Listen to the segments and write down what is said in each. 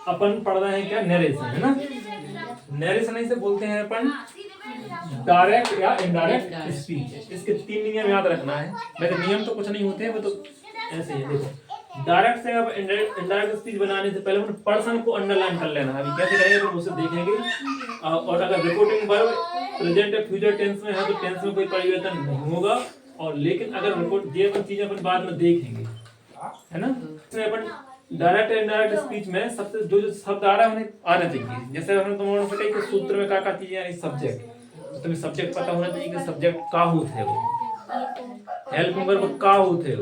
अपन पढ़ रहे हैं क्या, नरेशन, है ना। नरेशन इसे बोलते हैं अपन डायरेक्ट या इनडायरेक्ट स्पीच। इसके 3 नियम याद रखना है। वैसे नियम तो कुछ नहीं होते हैं, वो तो ऐसे ही है। देखो डायरेक्ट से अब इनडायरेक्ट स्पीच बनाने से पहले पर्सन को अंडरलाइन कर लेना है। अभी कैसे करेंगे तो उसे देखेंगे। और अगर रिपोर्टिंग वर्ब प्रेजेंट या फ्यूचर टेंस में है तो टेंस में कोई परिवर्तन नहीं होगा। और लेकिन अगर रिपोर्ट ये अपन चीजें अपन बाद में देखेंगे, है ना। इसमें अपन डायरेक्ट इनडायरेक्ट स्पीच में सबसे जो जो शब्द आ रहा है उन्हें आना चाहिए। जैसे हम तुम्हारे से कही कि सूत्र में क्या चीजें यानी सब्जेक्ट, तो तुम्हें सब्जेक्ट पता होना चाहिए कि सब्जेक्ट का होता है, वो हेल्पिंग वर्ब का होते हैं,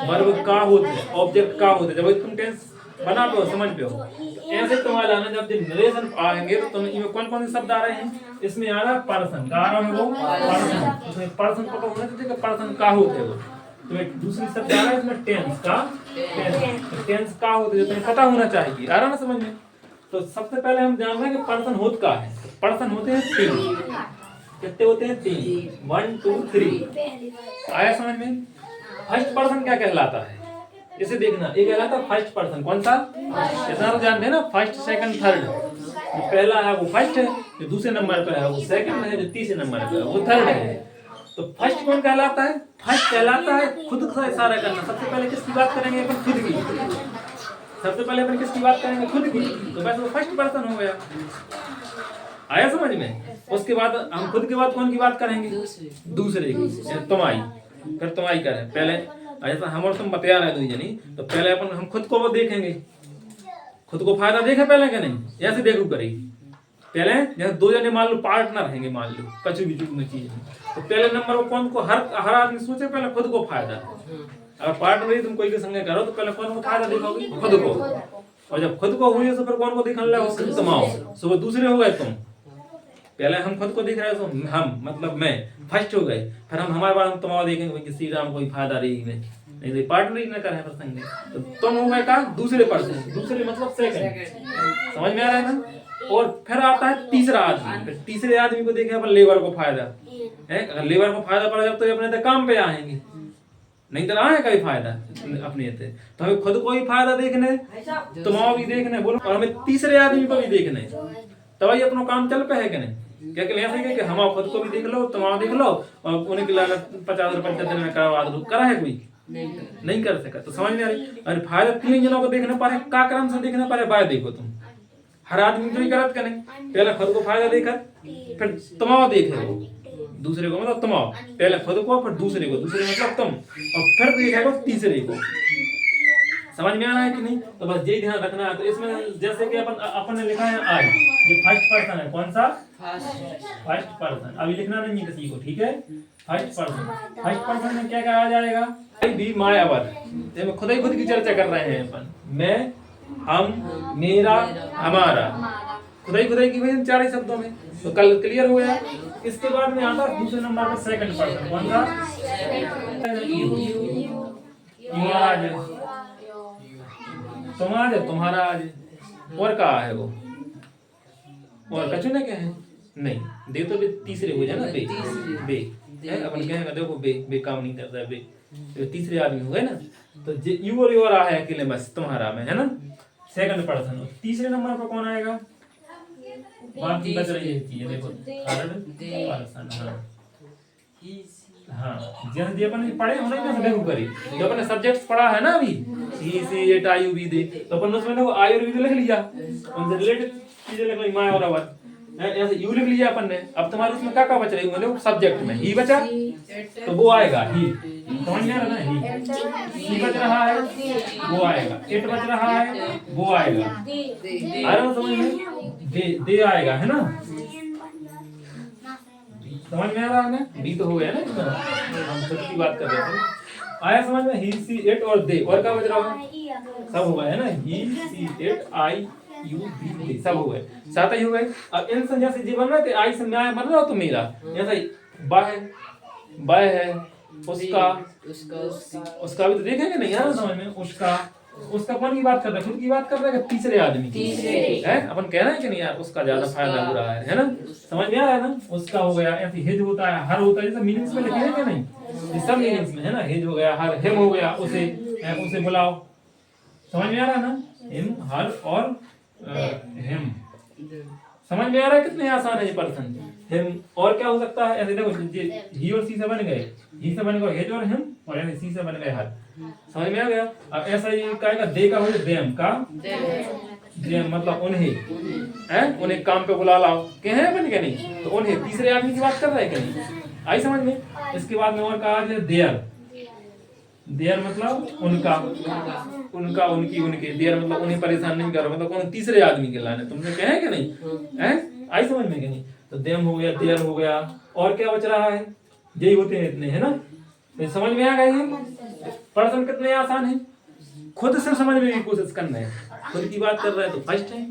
वर्ब का होते हैं, ऑब्जेक्ट का होते हैं। जब तुम टेंस बना पे हो, समझ पे हो, ऐसे तुम्हारा ना जब नरेशन आएंगे तो तुम्हें इनमें कौन कौन से शब्द आ रहे हैं। इसमें आ रहा है पर्सन का, आ रहा है वो पर्सन, इसमें पर्सन पता होना चाहिए कि पर्सन का होते हैं वो। तो एक दूसरी शब्द आ रहा है इसमें टेंस का, टेंस का होते हैं, तुम्हें पता होना चाहिए। आ रहा ना समझ में। तो सबसे पहले हम जान रहे हैं कि पर्सन होत का है। पर्सन होते हैं 3, कितने होते हैं 3, 1 2 3। आया समझ में। फर्स्ट पर्सन क्या कहलाता है, इसे देखना। ये कहलाता है फर्स्ट पर्सन। कौन सा, इतना तो जानते हैं ना, फर्स्ट सेकंड थर्ड। जो पहला है वो फर्स्ट है, जो दूसरे नंबर पे है वो सेकंड है, जो तीसरे नंबर पे है वो थर्ड है। तो फर्स्ट कौन कहलाता है, फर्स्ट कहलाता है खुद का इशारा करना। सबसे पहले किसकी बात करेंगे अपन, खुद की। सबसे पहले अपन किसकी बात करेंगे, खुद की। तो बस वो फर्स्ट पर्सन हो गया। आया समझ में। उसके बाद हम खुद के बाद कौन की बात करेंगे, दूसरे की। तुम्हारी, फिर तुम्हारी करें पहले। ऐसा हम और तुम बतिया रहे दो जनी, तो पहले अपन हम खुद को वो देखेंगे, खुद को फायदा देखे पहले क्या नहीं, ऐसे देखो करी पहले। जैसे 2 जने मान लो पार्टनर रहेंगे, मान लो कछु भी चीज में, तो पहले नंबर वो कौन को, हर आदमी सोचे पहले खुद को फायदा। अगर पार्टनर ही तुम कोई के संगे करो तो पहले कौन को फायदा देखोगे, खुद को। और जब खुद को हुई तो फिर कौन को दिखने लगे, तुम आओ। सो वो दूसरे हो गए तुम। पहले हम खुद को दिख रहे तो हम मतलब मैं फर्स्ट हो गए। फिर हम हमारे बाद हम तुम्हारा देखेंगे कि श्री राम कोई फायदा रही में नहीं, तो पार्टनर ही न करे प्रसंग में। तो तुम हो गए का दूसरे पर्सन, दूसरे मतलब सेकंड। समझ में आ रहा है ना। और फिर आता है तीसरा आदमी। फिर तीसरे आदमी को देखें अपन लेबर को फायदा है। अगर लेबर को फायदा पड़ा जब तो अपने काम पे आएंगे, नहीं तो आए कभी फायदा अपने थे। तो हमें खुद को भी फायदा देखने, तुम्हारा भी देखने बोलो, और हमें तीसरे आदमी को भी देखने, तभी अपना काम चल पे है कि नहीं। क्या कि ऐसे कि हम खुद को भी देख लो, तुम्हारा देख लो, और उन्हें के लालच 50 रुपए दिन में करवा दो, करा है कोई नहीं कर सका। तो समझ में आ रही। अरे फायदा 3 जनों को देखना पड़े, का क्रम से देखना पड़े। बाय देखो तुम हर आदमी तो ही करत का नहीं, पहले खुद को फायदा देखा, फिर तुम्हारा देखे वो दूसरे को, मतलब तुम पहले खुद को, फिर दूसरे को, दूसरे मतलब तुम, और फिर देखेगा तीसरे को। समझ में आ रहा है कि नहीं। तो बस यही ध्यान रखना है। तो इसमें जैसे कि अपन ने लिखा है आई, ये फर्स्ट पर्सन है। कौन सा, फर्स्ट पर्सन। अभी लिखना नहीं किसी को, ठीक है। फर्स्ट पर्सन, फर्स्ट पर्सन में क्या कहा जाएगा, आई बी माय अवर। जब खुद ही खुद की चर्चा कर रहे हैं अपन, मैं, हम, मेरा, हमारा, खुदाई की वजह 4 ही शब्दों में। तो कल क्लियर हो गया। इसके बाद में आता है दूसरे नंबर पर सेकंड पर्सन। कौन सा, तुम्हारा, तुम्हारा आज, और कहा है वो, और कछु ने क्या है नहीं दे, तो तीसरे हो जाए ना, बे है। अपन कहेंगे देखो बे काम नहीं करता है, बे तो तीसरे आदमी हो गए ना। तो यू और योर है अकेले बस तुम्हारा में, है ना, सेकंड पर्सन। तीसरे नंबर पर कौन आएगा, बाकी बच रही है चीजें देखो, थर्ड पर्सन। हाँ जैसे अपन पढ़े होना ही ना, देखो करी जो अपने सब्जेक्ट्स पढ़ा है ना अभी, ही सी एट आई यू बी दे, तो अपन उसमें देखो आई और बी लिख लिया, उनसे रिलेटेड चीजें लिख ली, माय और अवर, ऐसे यू लिख लिया अपन ने। अब तुम्हारे इसमें क्या बच रही है, सब्जेक्ट में ही बचा, तो वो आएगा ही। समझ में आ रहा ना, ही बच रहा है वो आएगा, इट बच रहा है वो आएगा, आ रहा समझ में, दे आएगा, है ना। समझ में आ रहा है ना, बी तो हो गया ना, हम खुद की बात कर रहे थे। आया समझ में, ही सी इट और दे, और क्या बच रहा है, सब हो गया है ना, he she it I you we they, सब हो गए, 7 ही हो गए। अब इन से जैसे जी बन रहा है, आई से मैं बन रहा हो तो मेरा, जैसे बाय है, उसका भी तो देखेंगे नहीं यार, समझ में, उसका कौन की बात कर रहा है, खुद की बात कर रहा है, तीसरे आदमी की है। अपन कह रहे हैं कि नहीं यार उसका ज्यादा फायदा हो रहा है ना। समझ में आ रहा है ना, उसका हो गया, ऐसे हिज होता है, हर होता है, जैसे मीनिंग्स में लिखे हैं कि नहीं, ये सब मीनिंग्स में है ना, हिज हो गया, हर, हिम हो गया, उसे बुलाओ। समझ में आ रहा है ना, हिम, हर और हिम। समझ में आ रहा है कितने आसान है ये पर्सन हिम। और क्या हो सकता है, ऐसे देखो ही और सी से बन गए, ही से बन गए हेज और हिम, और ऐसे सी से बन गए हर। समझ में आ गया। अब ऐसा ही का दे का हो देम का देम मतलब उन्हें है, उन्हें काम पे बुला लाओ के हैं बन के नहीं, तो उन्हें तीसरे आदमी की बात कर रहे हैं कि नहीं, आई समझ में। इसके बाद में और कहा है देयर, देयर मतलब उनका, उनका उनकी उनके, देयर मतलब उन्हें परेशान नहीं करो, मतलब उन्हें तीसरे आदमी के लाने, तुमने कहे कि नहीं हैं, आई समझ में कि नहीं। तो देम हो गया, देयर हो गया, और क्या बच रहा है, यही होते हैं इतने, है ना। तो समझ में आ गए हैं पर्सन कितने आसान है, खुद से समझने की कोशिश करना है। खुद की बात कर रहे हैं तो फर्स्ट है,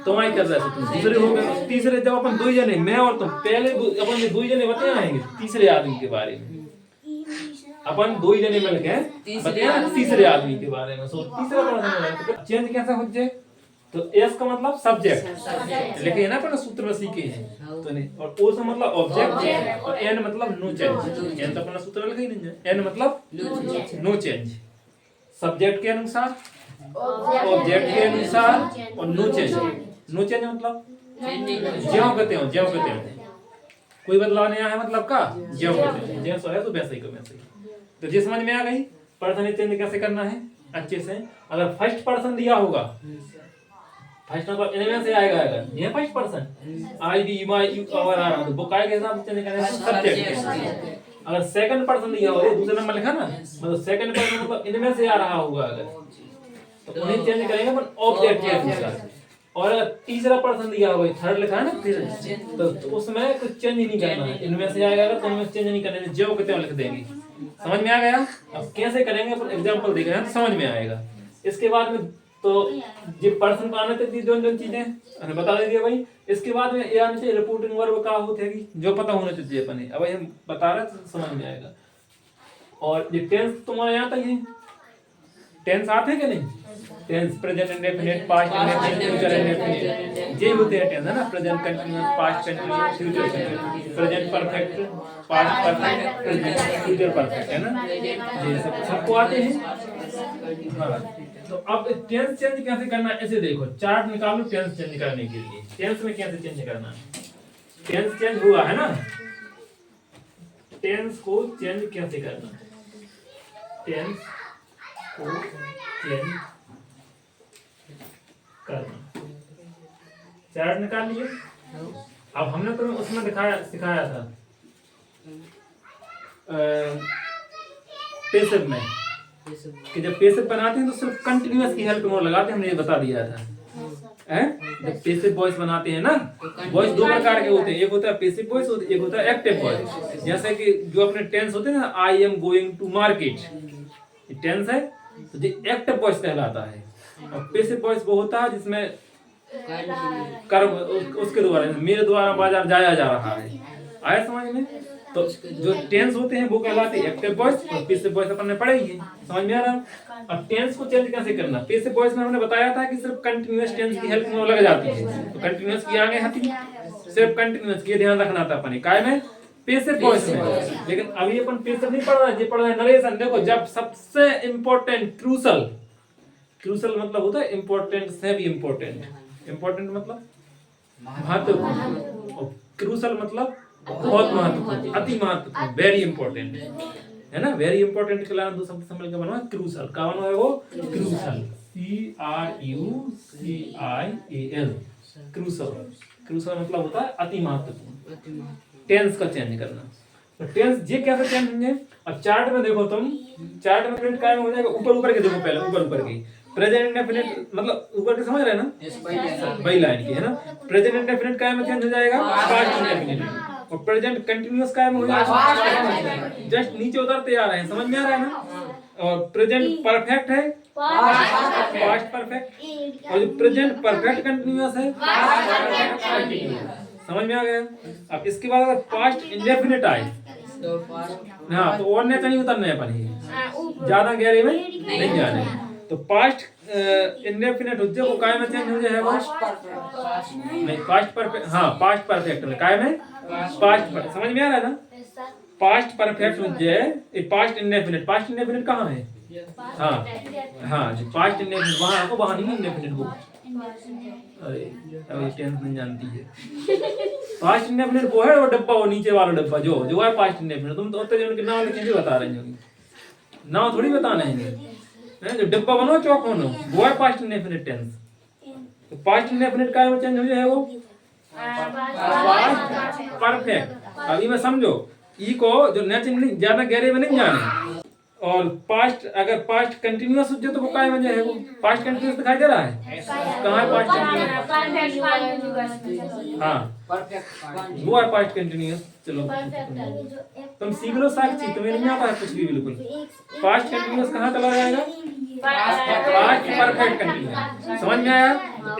तुम्हारी कर रहे हैं तो तुम दूसरे हो गए, तीसरे जब अपन दो जने मैं और तुम पहले अपन दो जने बताए आएंगे तीसरे आदमी के बारे में, अपन दो ही जने मिल के बताया तीसरे आदमी के बारे में। सो तीसरा पर्सन चेंज कैसा हो जाए, तो एस का मतलब सब्जेक्ट लिखे है ना अपन सूत्र में सीखे हैं तो नहीं, और ओ से मतलब ऑब्जेक्ट, और एन मतलब नो चेंज। एन तो अपना सूत्र लिखे ही नहीं है, एन मतलब नो चेंज, सब्जेक्ट के अनुसार, ऑब्जेक्ट के अनुसार, और नो चेंज। नो चेंज मतलब ज्यों कहते हो, ज्यों कहते हो, कोई बदलाव नहीं आया मतलब का ज्यों कहते हैं, जैसा है तो वैसा ही का वैसा ही। तो ये समझ में आ गई पर्सन चेंज कैसे करना है अच्छे से। अगर फर्स्ट पर्सन दिया होगा, फर्स्ट मतलब इनमें से आएगा, अगर ये first person I be my you और आ रहा तो वो काय के हिसाब से चेंज करना है सब्जेक्ट। अगर सेकंड पर्सन दिया हो, ये दूसरा नंबर लिखा ना, मतलब सेकंड पर्सन मतलब इनमें से आ रहा होगा अगर, तो उन्हें चेंज करेंगे अपन ऑब्जेक्ट के अनुसार। और अगर तीसरा पर्सन दिया होगा, थर्ड लिखा है ना फिर, तो उसमें कुछ चेंज नहीं करना है, इनमें से आएगा अगर तो उनमें चेंज नहीं करना है, जो कहते हैं लिख देंगे। समझ में आ गया। अब कैसे करेंगे अपन एग्जांपल देख रहे हैं तो समझ में आएगा। इसके बाद में तो ये पर्सन को आने तक दोनों चीजें मैंने बता दे दिया भाई। इसके बाद में ये आने चाहिए रिपोर्टिंग वर्ब का होते हैं जो पता होना चाहिए अपन, अब हम बता रहे तो समझ में आएगा। और ये टेंस तुम्हारे यहाँ तक है, टेंस आते हैं कि नहीं, tense present indefinite, past indefinite, future indefinite, ये होते हैं टेंस है ना, present continuous, past continuous, future continuous, present perfect, past perfect, present future perfect, है ना, ये सब सबको आते हैं। हाँ, तो अब टेंस चेंज कैसे करना है ऐसे देखो, चार्ट निकालो टेंस चेंज करने के लिए। टेंस में कैसे चेंज करना है, टेंस चेंज हुआ है ना, टेंस को चेंज कैसे करना है, टेंस को चेंज करना, चार्ट निकाल लिए। अब हमने तुम्हें उसमें सिखाया था पैसिव में कि जब पैसिव बनाते हैं तो सिर्फ कंटिन्यूअस की हेल्प में लगाते हैं, हमने ये बता दिया था हैं। जब पैसिव वॉइस बनाते हैं ना, वॉइस दो प्रकार के होते हैं, एक होता है पैसिव वॉइस, एक होता है एक्टिव वॉइस। जैसे कि जो अपने टेंस होते हैं ना, I am going to market, ये टेंस है तो ये एक्टिव वॉइस कहलाता है। और पैसिव वॉइस वो होता है जिसमें कर्म उसके द्वारा, मेरे द्वारा बाजार जाया जा रहा है, आया समझ में। तो जो टेंस होते हैं वो कहलाते हैं एक्टिव वॉइस, और पैसिव वॉइस अपन ने पढ़े ही है, समझ में आ रहा। अब टेंस को चेंज कैसे करना, पैसिव वॉइस में हमने बताया था कि सिर्फ कंटीन्यूअस टेंस की हेल्प में लग जाती है, तो कंटीन्यूअस की आगे हटी, सिर्फ कंटीन्यूअस की ध्यान रखना था अपन काय में, पैसिव वॉइस में। लेकिन अभी अपन पैसिव नहीं पढ़ रहा है, ये पढ़ रहा है नरेशन। देखो जब सबसे इंपॉर्टेंट क्रूशल, क्रूशल मतलब होता है इंपॉर्टेंट से भी इंपॉर्टेंट, इंपॉर्टेंट मतलब महत्वपूर्ण, और क्रूशल मतलब बहुत महत्वपूर्ण, अति महत्वपूर्ण, वेरी इंपॉर्टेंट, है ना। वेरी इंपॉर्टेंट के लाने दो शब्द सम्मिल के बना क्रूशल, का बना है वो क्रूशल, CRUCIAL, क्रूशल। क्रूशल मतलब होता है अति महत्वपूर्ण। टेंस का चेंज करना, तो टेंस ये कैसे चेंज होंगे। अब चार्ट में देखो तुम, चार्ट में प्रिंट काय में हो जाएगा, ऊपर ऊपर के देखो, पहले ऊपर ऊपर की प्रेजेंट इंडेफिनिट मतलब ऊपर के समझ रहे हैं ना, बाई लाइन की है ना। प्रेजेंट इंडेफिनिट काय में चेंज हो जाएगा, पास्ट इंडेफिनिट, और प्रेजेंट कंटीन्यूअस काय में हो जाएगा, जस्ट नीचे उतरते आ रहे हैं, समझ में आ रहा है ना। और प्रेजेंट परफेक्ट है पास्ट परफेक्ट, और जो प्रेजेंट परफेक्ट कंटीन्यूअस है समझ में आ गया। अब इसके बाद अगर पास्ट इंडेफिनिट आए, हाँ तो और नहीं उतरना है अपन, ही ज्यादा गहरे में नहीं जाने। तो पास्ट इंडेफिनिट हो जाए वो काय में चेंज हो जाएगा, नहीं पास्ट परफेक्ट, हाँ पास्ट परफेक्ट में काय में पास्ट, समझ में आ रहा है ना। पास्ट परफेक्ट हो जाए, पास्ट इंडेफिनिट, पास्ट इंडेफिनिट कहाँ है, हाँ हाँ पास्ट इंडेफिनिट वहां आपको, वहां नहीं इंडेफिनिट वो अरे अभी टेंस नहीं जानती है। पास्ट इंडेफिनिट वो है, वो डब्बा, वो नीचे वाला डब्बा जो है पास्ट इंडेफिनिट। तुम तो उतने जो उनके नाम लिखे बता रहे हो, नाम थोड़ी बताना है। जो डब्बा बनो चौक बनो वो है पास्ट इंडेफिनिट टेंस। तो पास्ट इंडेफिनिट का चेंज हो जाए वो पास्ट परफेक्ट। अभी मैं समझो ई को जो नेचुरली ज्यादा गहरे में नहीं जाने, और पास्ट अगर पास्ट कंटिन्यूअस हो जाए तो वो काय वजह है, वो पास्ट कंटिन्यूअस दिखाई दे रहा है कहाँ है पास्ट कंटिन्यूअस? हाँ वो है पास्ट कंटिन्यूअस। चलो तुम सीख लो साक्षी, तुम्हें नहीं आता है कुछ भी बिल्कुल। पास्ट कंटिन्यूअस कहाँ चला जाएगा? Past perfect continuous. समझ में आया?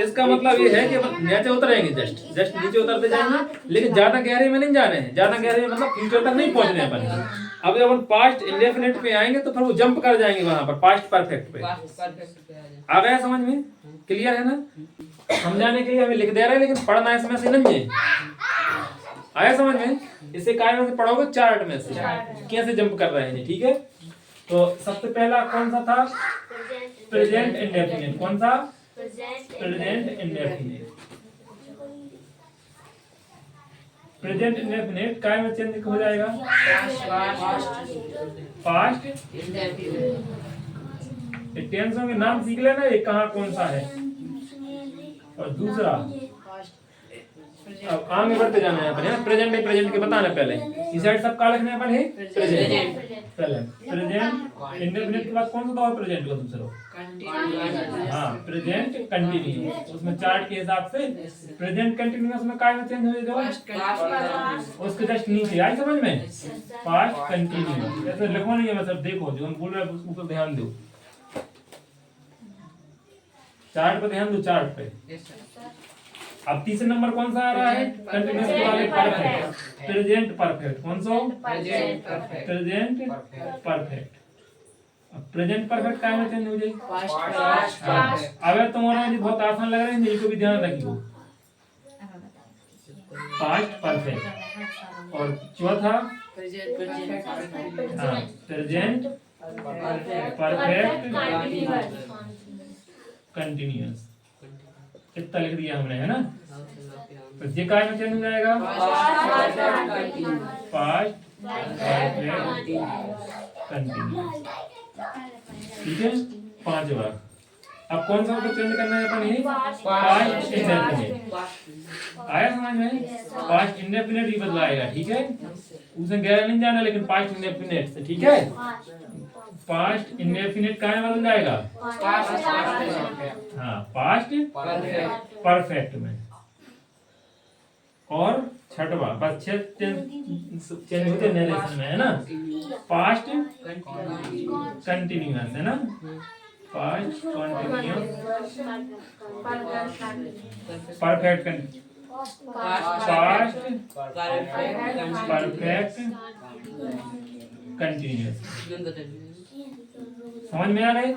इसका मतलब ये है कि नीचे उतरेंगे, जस्ट नीचे उतरते जाएंगे, लेकिन ज्यादा गहरे में नहीं जाने हैं। ज्यादा गहरे में मतलब फ्यूचर तक नहीं पहुंचने अपन। अब जब हम पास्ट इंडेफिनिट पे आएंगे तो फिर वो जंप कर जाएंगे वहां पर पास्ट परफेक्ट पे। आ गया समझ में? क्लियर है ना? समझाने के लिए हमें लिख दे रहे हैं, लेकिन पढ़ना इसमें से नहीं है। आया समझ में? इसे काय में से पढ़ोगे? चार्ट में से कैसे जंप कर रहे हैं। ठीक है, तो सबसे पहला कौन सा था? Present indefinite. कौन सा? Present indefinite. प्रेजेंट इंडेफिनिट काय में चेंज हो जाएगा? Past indefinite. टेंसों के नाम सीख लेना, एक कहाँ कौन सा है। और दूसरा अब आगे बढ़ते जाना है अपन। प्रेजेंट है, प्रेजेंट के बताना पहले। इस साइड सब का लिखना है अपन है प्रेजेंट। पहले प्रेजेंट इंडेफिनिट के बाद कौन सा था और प्रेजेंट का दूसरा? हाँ प्रेजेंट कंटिन्यूअस। उसमें चार्ट के हिसाब से प्रेजेंट कंटिन्यूअस में काय में चेंज हो जाएगा? उसके जस्ट नीचे। आई समझ में? Past continuous. ऐसे लिखो नहीं है, मतलब देखो जो हम बोल रहे हैं उसको ध्यान दो। चार्ट पे ध्यान दो, चार्ट पे। अब तीसरे नंबर कौन सा आ रहा है? कंटिन्यूअस वाले परफेक्ट। Present perfect. कौन सा? Present perfect. अब प्रेजेंट परफेक्ट काय में चेंज हो जाएगी? पास्ट। अगर तुम्हारा मुझे बहुत आसान लग रहा है, इनको भी ध्यान रखियो। Past perfect. और चौथा प्रेजेंट परफेक्ट कंटिन्यूअस। इतना लिख दिया हमने, है ना? तो ये काय में चेंज हो जाएगा? Past perfect continuous. ठीक है, 5 बार। अब कौन सा चेंज करना है अपन? Past indefinite. आया समझ में? पास्ट इंडेफिनिट ही बदलाएगा। ठीक है, उसमें गहरा नहीं जाना, लेकिन पास्ट इंडेफिनिट से। ठीक है, पास्ट इंडेफिनिट का बदल जाएगा हाँ पास्ट परफेक्ट में। और छठवा बस चेंज होते नरेशन में, है ना? पास्ट कंटिन्यूअस, है ना? Past continuous perfect past perfect continuous. समझ में आ रहे?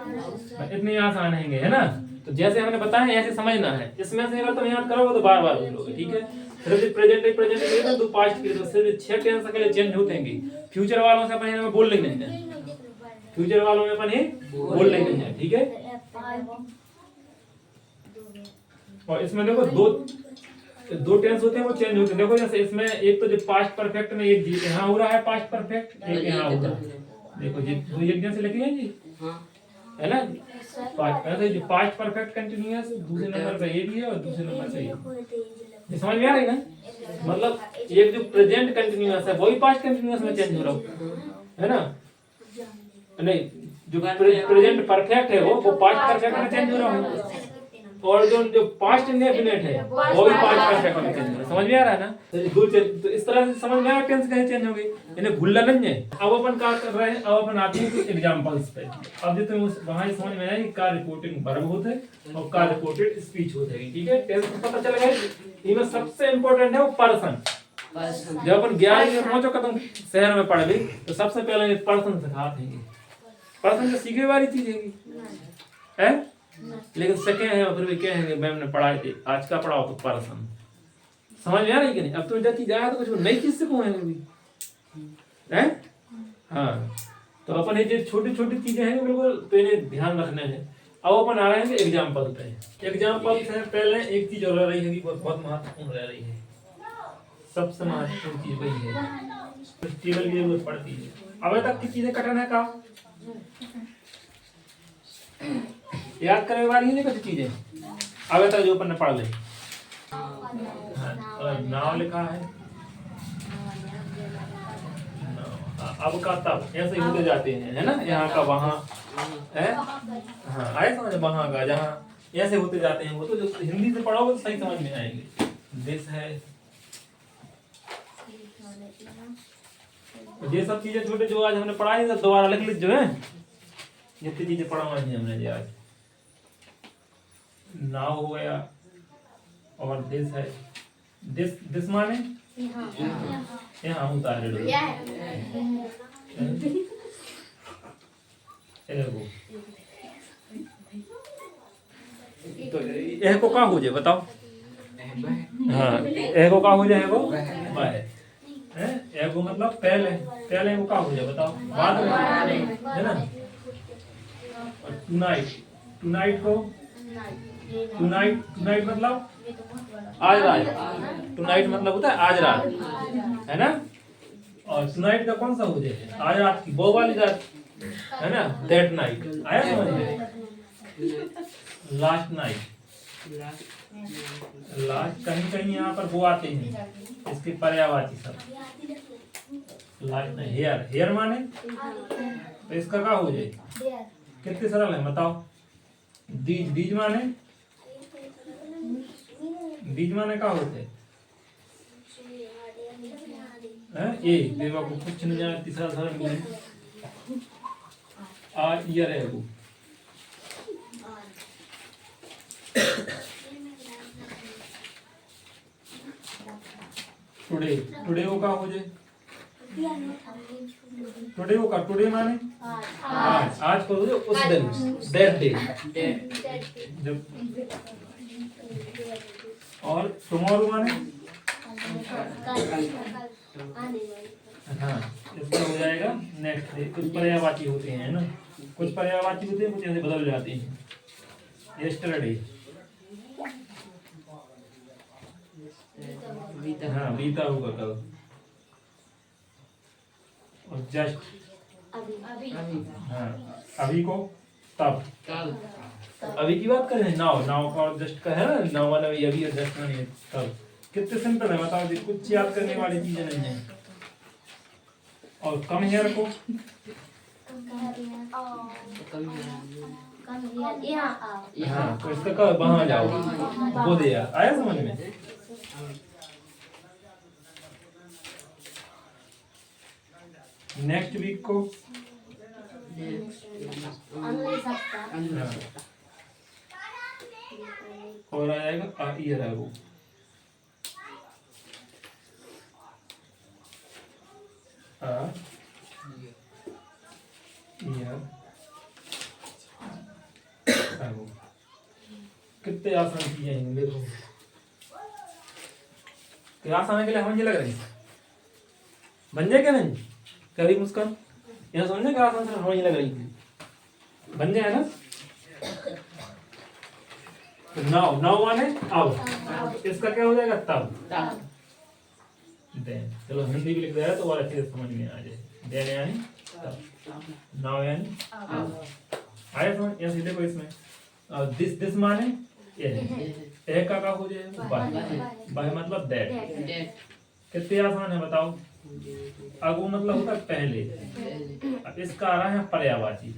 इतने आसान हैंगे, है ना? तो जैसे हमने बताया ऐसे समझना है। इसमें से अगर तुम याद करोगे तो बार बार बोलोगे। ठीक है, सिर्फ प्रेजेंट तो पास्ट के लिए तो सिर्फ 6 टेंस के लिए चेंज होते हैं। फ्यूचर वालों से अपन में बोल नहीं है। फ्यूचर वालों में अपन ही बोल नहीं है। ठीक है, और इसमें देखो दो टेंस होते हैं, वो चेंज होते हैं। देखो जैसे इसमें एक तो जो पास्ट परफेक्ट में एक यहाँ हो रहा है पास्ट परफेक्ट, एक यहाँ हो रहा है। देखो जी दो एक जैसे लिखे हैं जी, है ना? जो पास्ट परफेक्ट कंटिन्यूअस दूसरे नंबर पे ये भी है और दूसरे नंबर पे ये समझ में आ रही ना? मतलब एक जो प्रेजेंट कंटिन्यूअस है वही पास्ट कंटिन्यूअस में चेंज हो रहा है ना? नहीं, जो प्रेजेंट परफेक्ट है वो पास्ट परफेक्ट में चेंज हो रहा है, और जो पास्ट इंडेफिनिट है वो भी पास्ट परफेक्ट में चेंज हो रहा है। समझ में आ रहा है ना? तो इस तरह से समझ में आ टेंस कैसे चेंज हो गई, इन्हें भूलना नहीं है। अब अपन क्या कर रहे हैं? अब अपन आते हैं कुछ एग्जांपल्स पे। अब जो तुम वहां समझ में आया कि का रिपोर्टिंग वर्ब होता है और का रिपोर्टेड स्पीच होता है। ठीक है, टेंस को पता चल गया। इनमें सबसे इंपॉर्टेंट है वो पर्सन। जब अपन 11वीं में पहुंचो तुम शहर में पढ़ गई तो सबसे पहले पर्सन सिखाते हैं। पर्सन तो सीखे वाली चीज है, लेकिन सके हैं फिर भी कहेंगे मैम ने पढ़ाई थी, आज का पढ़ाओ तो पर्सन। समझ में आ रही कि नहीं? अब तुम जब चीज आया तो कुछ नई चीज से कहेंगे भी, हैं? हाँ, तो अपन ये जो छोटी छोटी चीजें हैं बिल्कुल तो इन्हें ध्यान रखना है। अब अपन आ रहे हैं एग्जाम्पल पे। एग्जाम्पल से पहले एक चीज और रह रही है कि बहुत महत्वपूर्ण रह रही है, सबसे महत्वपूर्ण चीज वही है, टेबल की जरूरत पड़ती है। अब तक की चीजें कटन है का याद करने वाली है कुछ चीजें अब तक जो अपन ने पढ़ ली। नाव लिखा है, अब का तब ऐसे होते जाते हैं, है ना, यहाँ का वहाँ है, हाँ आए समझ, वहाँ का जहाँ ऐसे होते जाते हैं। वो तो जो हिंदी से पढ़ोगे तो सही समझ में आएंगे। दिस है, ये सब चीजें छोटे जो आज हमने पढ़ाई सब दोबारा लिख लीजिए, जो है जितनी चीजें पढ़ाई हमने जी आज। नाव हो गया, और दिस है, दिस माने यहाँ उतारे लो, तो यह को का हो जाए बताओ। हाँ यह को का हो जाए, वो एगो मतलब पहले, पहले वो का हो जाए बताओ, बाद में, है ना। टुनाइट, टुनाइट को, टुनाइट, टुनाइट मतलब आज रात, टुनाइट मतलब होता है आज रात, है ना। और टुनाइट का कौन सा हो जाए, आज रात की, वो वाली रात, है ना, दैट नाइट, आया समझ में। लास्ट नाइट, लास्ट कहीं कहीं यहाँ पर वो आते हैं इसके पर्यायवाची सब। लास्ट नाइट, हेयर, हेयर माने तो इसका क्या हो जाए, कितने सरल है बताओ। दीज, दीज माने, दीज माने क्या होते हैं, ये देवा को कुछ नहीं जाना, तीसरा धर्म में आ ईयर है वो। टुडे, टुडे वो का हो जाए, टुडे वो का, टुडे माने आज, आज को हो जाए उस दिन, दैट डे। और टुमारो माने हाँ, इसका हो जाएगा नेक्स्ट डे। कुछ पर्यायवाची होते हैं ना, कुछ पर्यायवाची होते हैं, कुछ ऐसे बदल जाते हैं। यस्टरडे, हाँ बीता होगा कल। और जस्ट, हाँ अभी को तब, अभी की बात करें, नाउ, नाउ का और जस्ट का है ना, नाउ वाला अभी और जस्ट माने तब। कितने सिंपल है बताओ जी, कुछ याद करने वाली चीजें नहीं है। और कम हेयर को, हाँ तो इसका कब वहां जाओ, वो दे यार, आया समझ में। नेक्स्ट वीक को, और आ जाएगा ईयर है वो, कितने आसान चीजें हैं देखो। क्लास आने के लिए हमें लग रही बन जाए क्या नहीं, कभी मुस्कान यहाँ समझने क्लास आने से हमें लग रही बन जाए ना। तो नाउ, नाउ माने अब, इसका क्या हो जाएगा तब। देन चलो हिंदी भी लिख दिया तो और अच्छे से समझ में आ जाए। देन यानी तब, नाउ यानी आया समझ। ऐसे देखो इसमें दिस, दिस माने ये का हो जाए बाय, बाय मतलब दैट। कितने आसान है बताओ। अगो मतलब होता है पहले, अब इसका आ रहा है पर्यायवाची,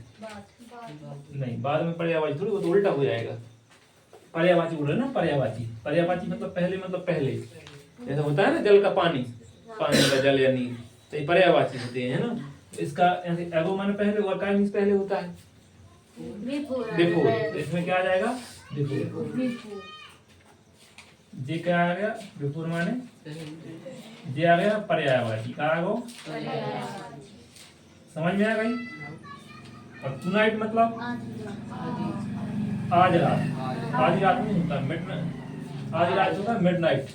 नहीं बाद में पर्यायवाची थोड़ी, वो तो उल्टा हो जाएगा। पर्यायवाची बोल रहे ना, पर्यायवाची, पर्यायवाची मतलब पहले, मतलब पहले जैसा होता है ना जल का पानी, पानी का जल या नीर, तो ये पर्यायवाची होते हैं ना। इसका एगो माने पहले, और का मींस पहले होता है बिफोर, तो इसमें क्या आ जाएगा बिफोर। जे क्या आ गया बिफोर माने, जे आ गया पर्यायवाची, का आ गो समझ में आ गई। और टुनाइट मतलब आज रात, आज रात नहीं होता मिड, आज रात होता है मिडनाइट,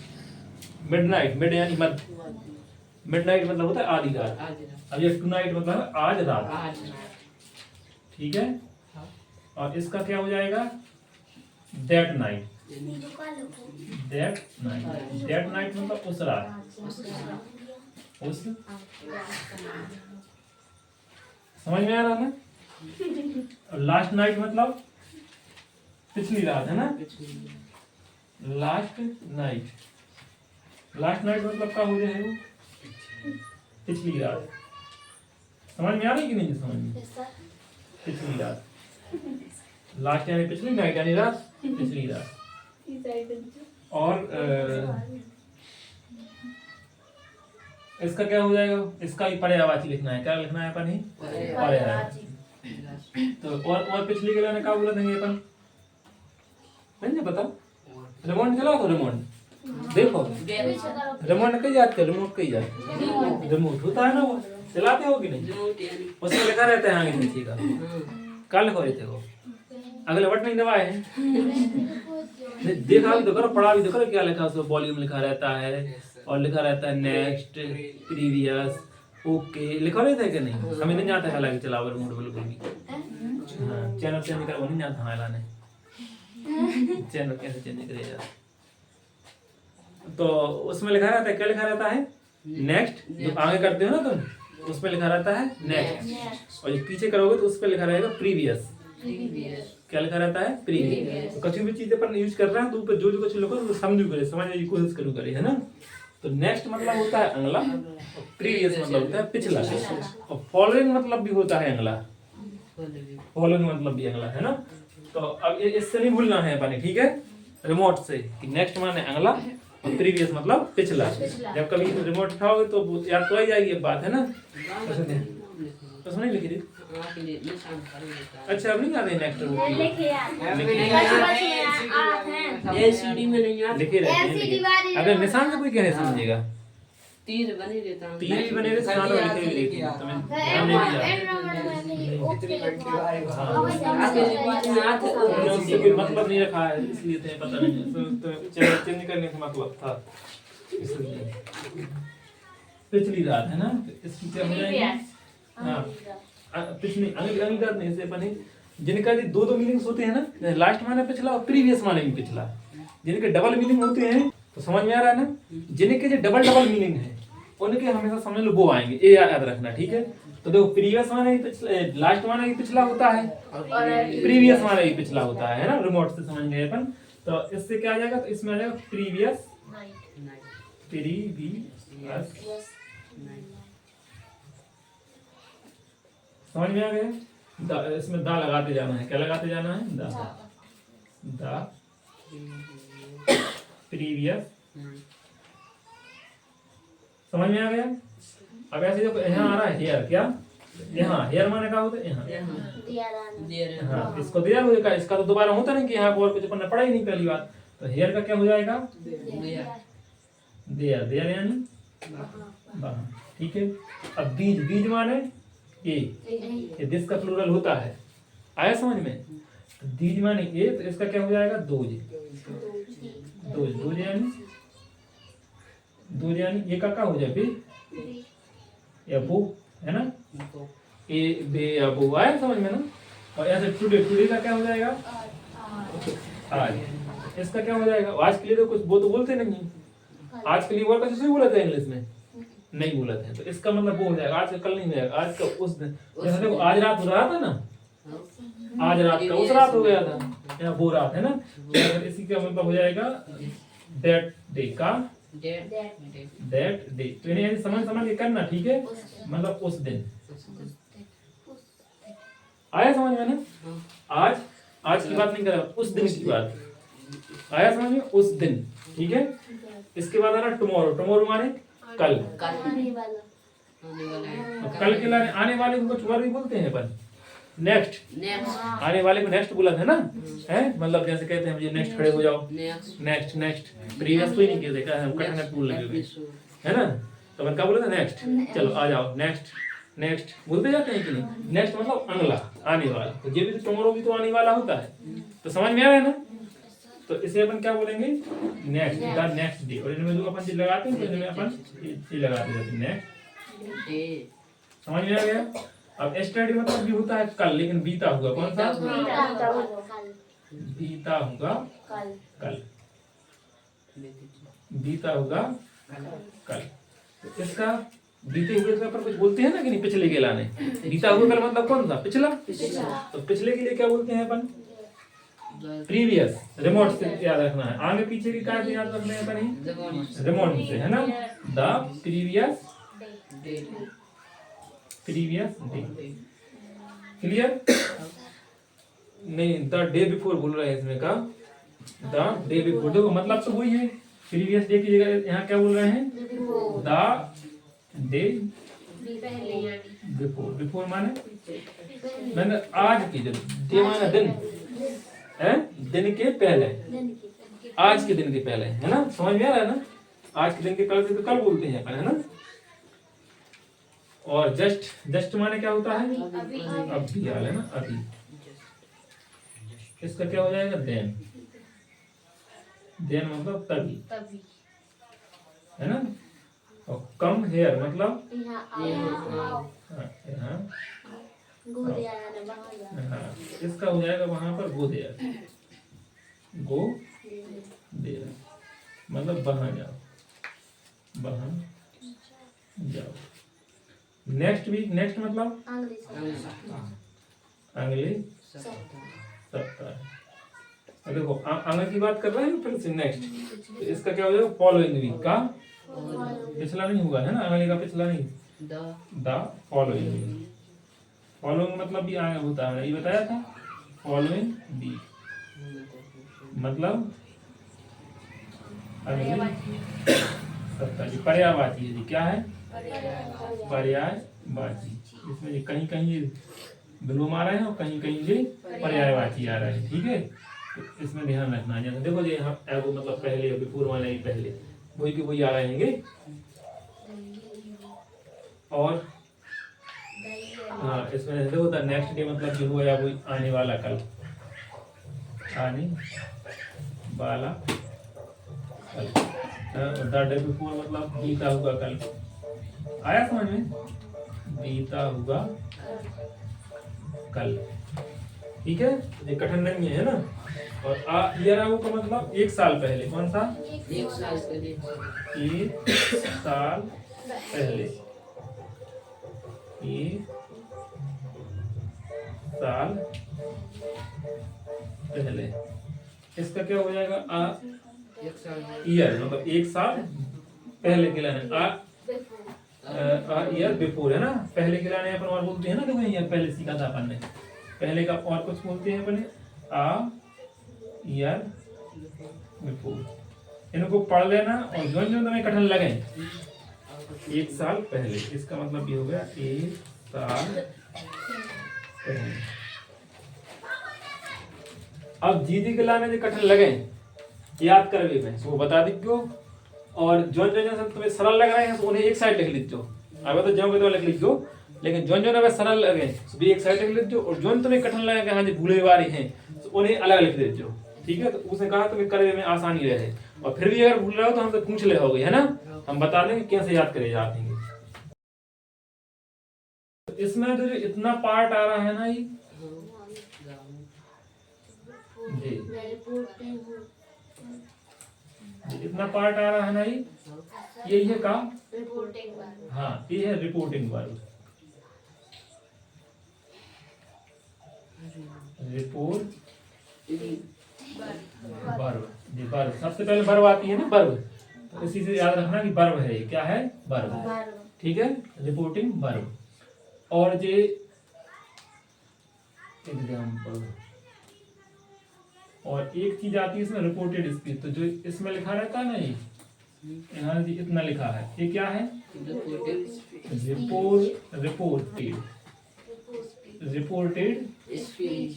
मिडनाइट, मिड यानी मध्य, मिडनाइट मतलब होता है आधी रात। अब ये टुनाइट मतलब है आज रात, ठीक है। और इसका क्या हो जाएगा दैट नाइट। दैट नाइट मतलब उस रात, उस, समझ में आ रहा ना। और लास्ट नाइट मतलब पिछली रात है ना, लास्ट नाइट। लास्ट नाइट मतलब क्या हो जाएगा पिछली रात। समझ में आ रही कि नहीं समझ में, पिछली रात। लास्ट यानी पिछली, नाइट यानी रात, पिछली रात। और इसका क्या हो जाएगा, इसका ही पर्यायवाची लिखना है। क्या लिखना है अपन ही, पर्यायवाची। तो और पिछली के लिए क्या बोला देंगे अपन, नहीं पता। रिमोट चलाओ तो रिमोट देखो, रिमोट कहीं जाते हैं, रिमोट कहीं जाते, रिमोट होता है ना वो, चलाते हो कि नहीं, उसमें लिखा रहता है आगे पीछे का। कल लिखो रहते हो, अगले बटन नहीं दबाए हैं, देखा भी तो करो, पढ़ा भी तो करो क्या लिखा, उसमें वॉल्यूम लिखा रहता है और लिखा रहता है नेक्स्ट, प्रीवियस, ओके, लिखा रहता है कि नहीं। हमें नहीं आता है हालांकि चलाओ रिमोट बिल्कुल भी। हाँ, चैनल चेंज कर वो नहीं आता हमारा ने, चैनल कैसे चेंज करेगा। तो उसमें लिखा रहता है, क्या लिखा रहता है नेक्स्ट, जो आगे करते हो ना तुम, उसमें लिखा रहता है नेक्स्ट, और जो पीछे करोगे तो उस पर लिखा रहेगा प्रीवियस। क्या लिखा रहता है प्रीवियस। कुछ भी चीजें पर यूज कर रहे हैं तो ऊपर जो कुछ लिखो तो समझो करे, समझने की कोशिश करो करे, है ना। तो नेक्स्ट मतलब होता है अगला, और प्रीवियस मतलब होता है पिछला, और फॉलोइंग मतलब भी होता है अगला, फॉलोइंग मतलब भी अगला, है ना। तो अब इससे नहीं भूलना है अपने, ठीक है, रिमोट से कि नेक्स्ट माने अगला और प्रीवियस मतलब पिछला। जब कभी रिमोट उठाओगे तो याद तो आ जाएगी बात, है ना। उसमें नहीं लिखी थी, अच्छा अब नहीं आते नेक्स्ट लिखे रहते हैं। अगर निशान से कोई कहने समझेगा, तीर बने रहता है, तीर भी बने रहते हैं, सालों लिखे हुए रहते हैं, तुम्हें ध्यान नहीं दिया, उससे कोई मतलब नहीं रखा है इसलिए तुम्हें पता नहीं, तो चेंज करने का मतलब था इसलिए। पिछली रात है ना, इसकी क्या हो जाएगी, हाँ पिछली अगली रात नहीं, इससे अपने जिनका दो मीनिंग्स होते हैं ना, लास्ट माने पिछला और प्रीवियस माने भी पिछला, जिनके डबल मीनिंग होते हैं, तो समझ में आ रहा है ना। जिनके जो डबल मीनिंग है उनके हमेशा समझ लो वो आएंगे, ये याद रखना, ठीक है। तो देखो प्रीवियस माने भी पिछला, लास्ट माने भी पिछला होता है, प्रीवियस माने भी पिछला होता है ना, रिमोट से समझ गए अपन। तो इससे क्या आ जाएगा, तो इसमें आ जाएगा प्रीवियस, समझ में आ गया। इसमें दा लगाते जाना है, क्या लगाते जाना है, दा प्रीवियस, समझ में आ गया। अब ऐसे देखो यहाँ आ रहा है हेयर, क्या यहाँ हेयर माने का होता है यहाँ, हाँ इसको देयर होगा, इसका तो दोबारा होता नहीं कि यहाँ और कुछ पढ़ना पड़ा ही नहीं पहली बार। तो हेयर का क्या हो जाएगा देयर, देयर यानी बाहर, ठीक है। अब बीज, बीज माने ये दिस का प्लूरल होता है, आया समझ में। तो दीज माने ये, तो इसका क्या हो जाएगा दोज, दोज, दोज यानी, दोज यानी ये का हो जाए बे या बो, है ना, ए बे या बो, आया समझ में ना। और ऐसे टुडे, टुडे का क्या हो जाएगा आज, इसका क्या हो जाएगा, आज के लिए तो कुछ वो तो बोलते नहीं, आज के लिए वर्ड कैसे बोला था इंग्लिश में, नहीं बोला था, तो इसका मतलब वो हो जाएगा आज का कल नहीं हो जाएगा, आज का उस दिन। जैसे देखो आज रात हो रहा था ना, आज रात का उस रात हो गया था, या वो रात है ना, तो इसी का मतलब हो जाएगा दैट डे का, दैट डे। तो इन्हें समझ समझ के करना, ठीक है, मतलब उस दिन, आया समझ में ना। आज, आज की बात नहीं कर रहा, उस दिन की बात, आया समझ में, उस दिन, ठीक है। इसके बाद आ रहा टुमारो, टुमारो माने कल, कल के लाने आने वाले को कुछ वर्ड भी बोलते हैं अपन, नेक्स्ट, आने वाले को नेक्स्ट बोला था ना, है मतलब जैसे कहते हैं मुझे नेक्स्ट खड़े हो जाओ, नेक्स्ट, नेक्स्ट, प्रीवियस कोई नहीं कहते, क्या हम कठिन बोल लगे हुए, है ना। तो अपन क्या बोला था नेक्स्ट, चलो आ जाओ नेक्स्ट, नेक्स्ट बोलते जाते हैं कि नहीं, नेक्स्ट मतलब अगला, आने वाला। तो ये भी तो टुमारो भी तो आने वाला होता है, तो समझ में आ रहा है ना। तो इसे अपन क्या बोलेंगे नेक्स्ट, द नेक्स्ट डे। और इनमें जो अपन चीज लगाते हैं तो इनमें अपन चीज लगाते रहते हैं नेक्स्ट, समझ में आ गया। अब एस्टरडे मतलब भी होता है कल, लेकिन बीता हुआ कौन सा? बीता हुआ कल, बीता हुआ कल। तो इसका बीते हुए का पर कुछ बोलते हैं ना कि नहीं, पिछले के लाने। बीता हुआ कल मतलब कौन सा? पिछला। तो पिछले के लिए क्या बोलते हैं अपन? प्रीवियस। रिमोट से याद रखना है, आगे पीछे की कार्य याद रखने हैं अपन, रिमोट से, है ना। The previous day, clear? नहीं, द डे बिफोर बोल रहे हैं इसमें का, द डे बिफोर। देखो मतलब तो वही है, प्रीवियस डे की जगह यहाँ क्या बोल रहे हैं? The day before. बिफोर माने आज की, जब डे माने दिन है, दिन के पहले, आज के दिन के पहले, है ना। समझ में आ रहा है ना? आज के दिन के पहले से तो कल बोलते हैं अपन, है ना। और जस्ट माने क्या होता है? अभी हाल, है ना, अभी। इसका क्या हो जाएगा? देन मतलब तभी, है ना। और कम हेयर मतलब यहाँ, हाँ, इसका हो जाएगा वहां पर गो देयर, गो देयर मतलब वहां जाओ, वहां जाओ। नेक्स्ट वीक, नेक्स्ट मतलब अगले सप्ताह। देखो अगले की बात कर रहे हैं, फिर से नेक्स्ट, तो इसका क्या हो जाएगा? फॉलोइंग वीक का, पिछला नहीं हुआ, है ना, अगले का पिछला नहीं, द फॉलोइंग वीक। फॉलोइंग मतलब भी आगे होता है, ये बताया था। फॉलोइंग वीक मतलब अगले सप्ताह की। पर्यायवाची है जी, क्या है? पर्यायवाची। इसमें ये कहीं कहीं विलोम आ रहे हैं और कहीं कहीं ये पर्यायवाची आ रहे हैं, ठीक है। तो इसमें ध्यान रखना है। देखो ये यहाँ एगो मतलब पहले, बिफोर वाले ही पहले, वही के वही आ रहे हैं। और हाँ, इसमें देखो द नेक्स्ट डे मतलब जो हुआ या वही आने वाला कल, आने वाला कल। द डे बिफोर मतलब बीता हुआ कल। आया समझ में? बीता हुआ कल, ठीक है। ये कठिन नहीं है ना। और ईयर आगो का मतलब एक साल पहले। कौन सा? एक साल पहले, एक साल पहले, एक साल पहले। इसका क्या हो जाएगा? एक साल ईयर मतलब एक साल पहले के लाने, ईयर बिफोर, है ना। पहले के लाने अपन और बोलते हैं ना, देखो ईयर पहले सीखा था अपन ने। पहले का और कुछ बोलते हैं अपने, ईयर बिफोर। इनको पढ़ लेना और जो जो तुम्हें कठिन लगे, एक साल पहले, इसका मतलब ये हो गया एक साल पहले। अब जीजी के लाने जो कठिन लगे याद कर भी मैं वो बता दीजिए। और जो तुम्हें सरल लग रहे हैं तो उन्हें एक साइड लिख लीजिए। अब तो जाओगे तो लिख लीजिए, लेकिन जो जो सरल लगे तो भी एक साइड लिख लीजिए। और जो तुम्हें कठिन लगे हाँ जी भूले वाली हैं तो उन्हें अलग लिख दीजिए, ठीक है। तो उसने कहा तुम्हें करने में आसानी रहे। और फिर भी अगर भूल रहे हो तो हमसे पूछ ले होगे, है ना। हम बता देंगे कैसे याद करे जाते हैं। इसमें तो जो इतना पार्ट आ रहा है ना, ये जी इतना पार्ट आ रहा है ना, ये है काम। हाँ, ये है रिपोर्टिंग वर्ब। रिपोर्ट वर्ब जी, वर्ब सबसे पहले वर्ब आती है ना, वर्ब। तो इसी से याद रखना कि वर्ब है, ये क्या है? वर्ब, ठीक है। Reporting verb. और ये एग्जाम्पल। और एक चीज आती है इसमें रिपोर्टेड स्पीच। तो जो इसमें लिखा रहता है ना, ये यहाँ जी इतना लिखा है, ये क्या है? रिपोर्टेड स्पीच,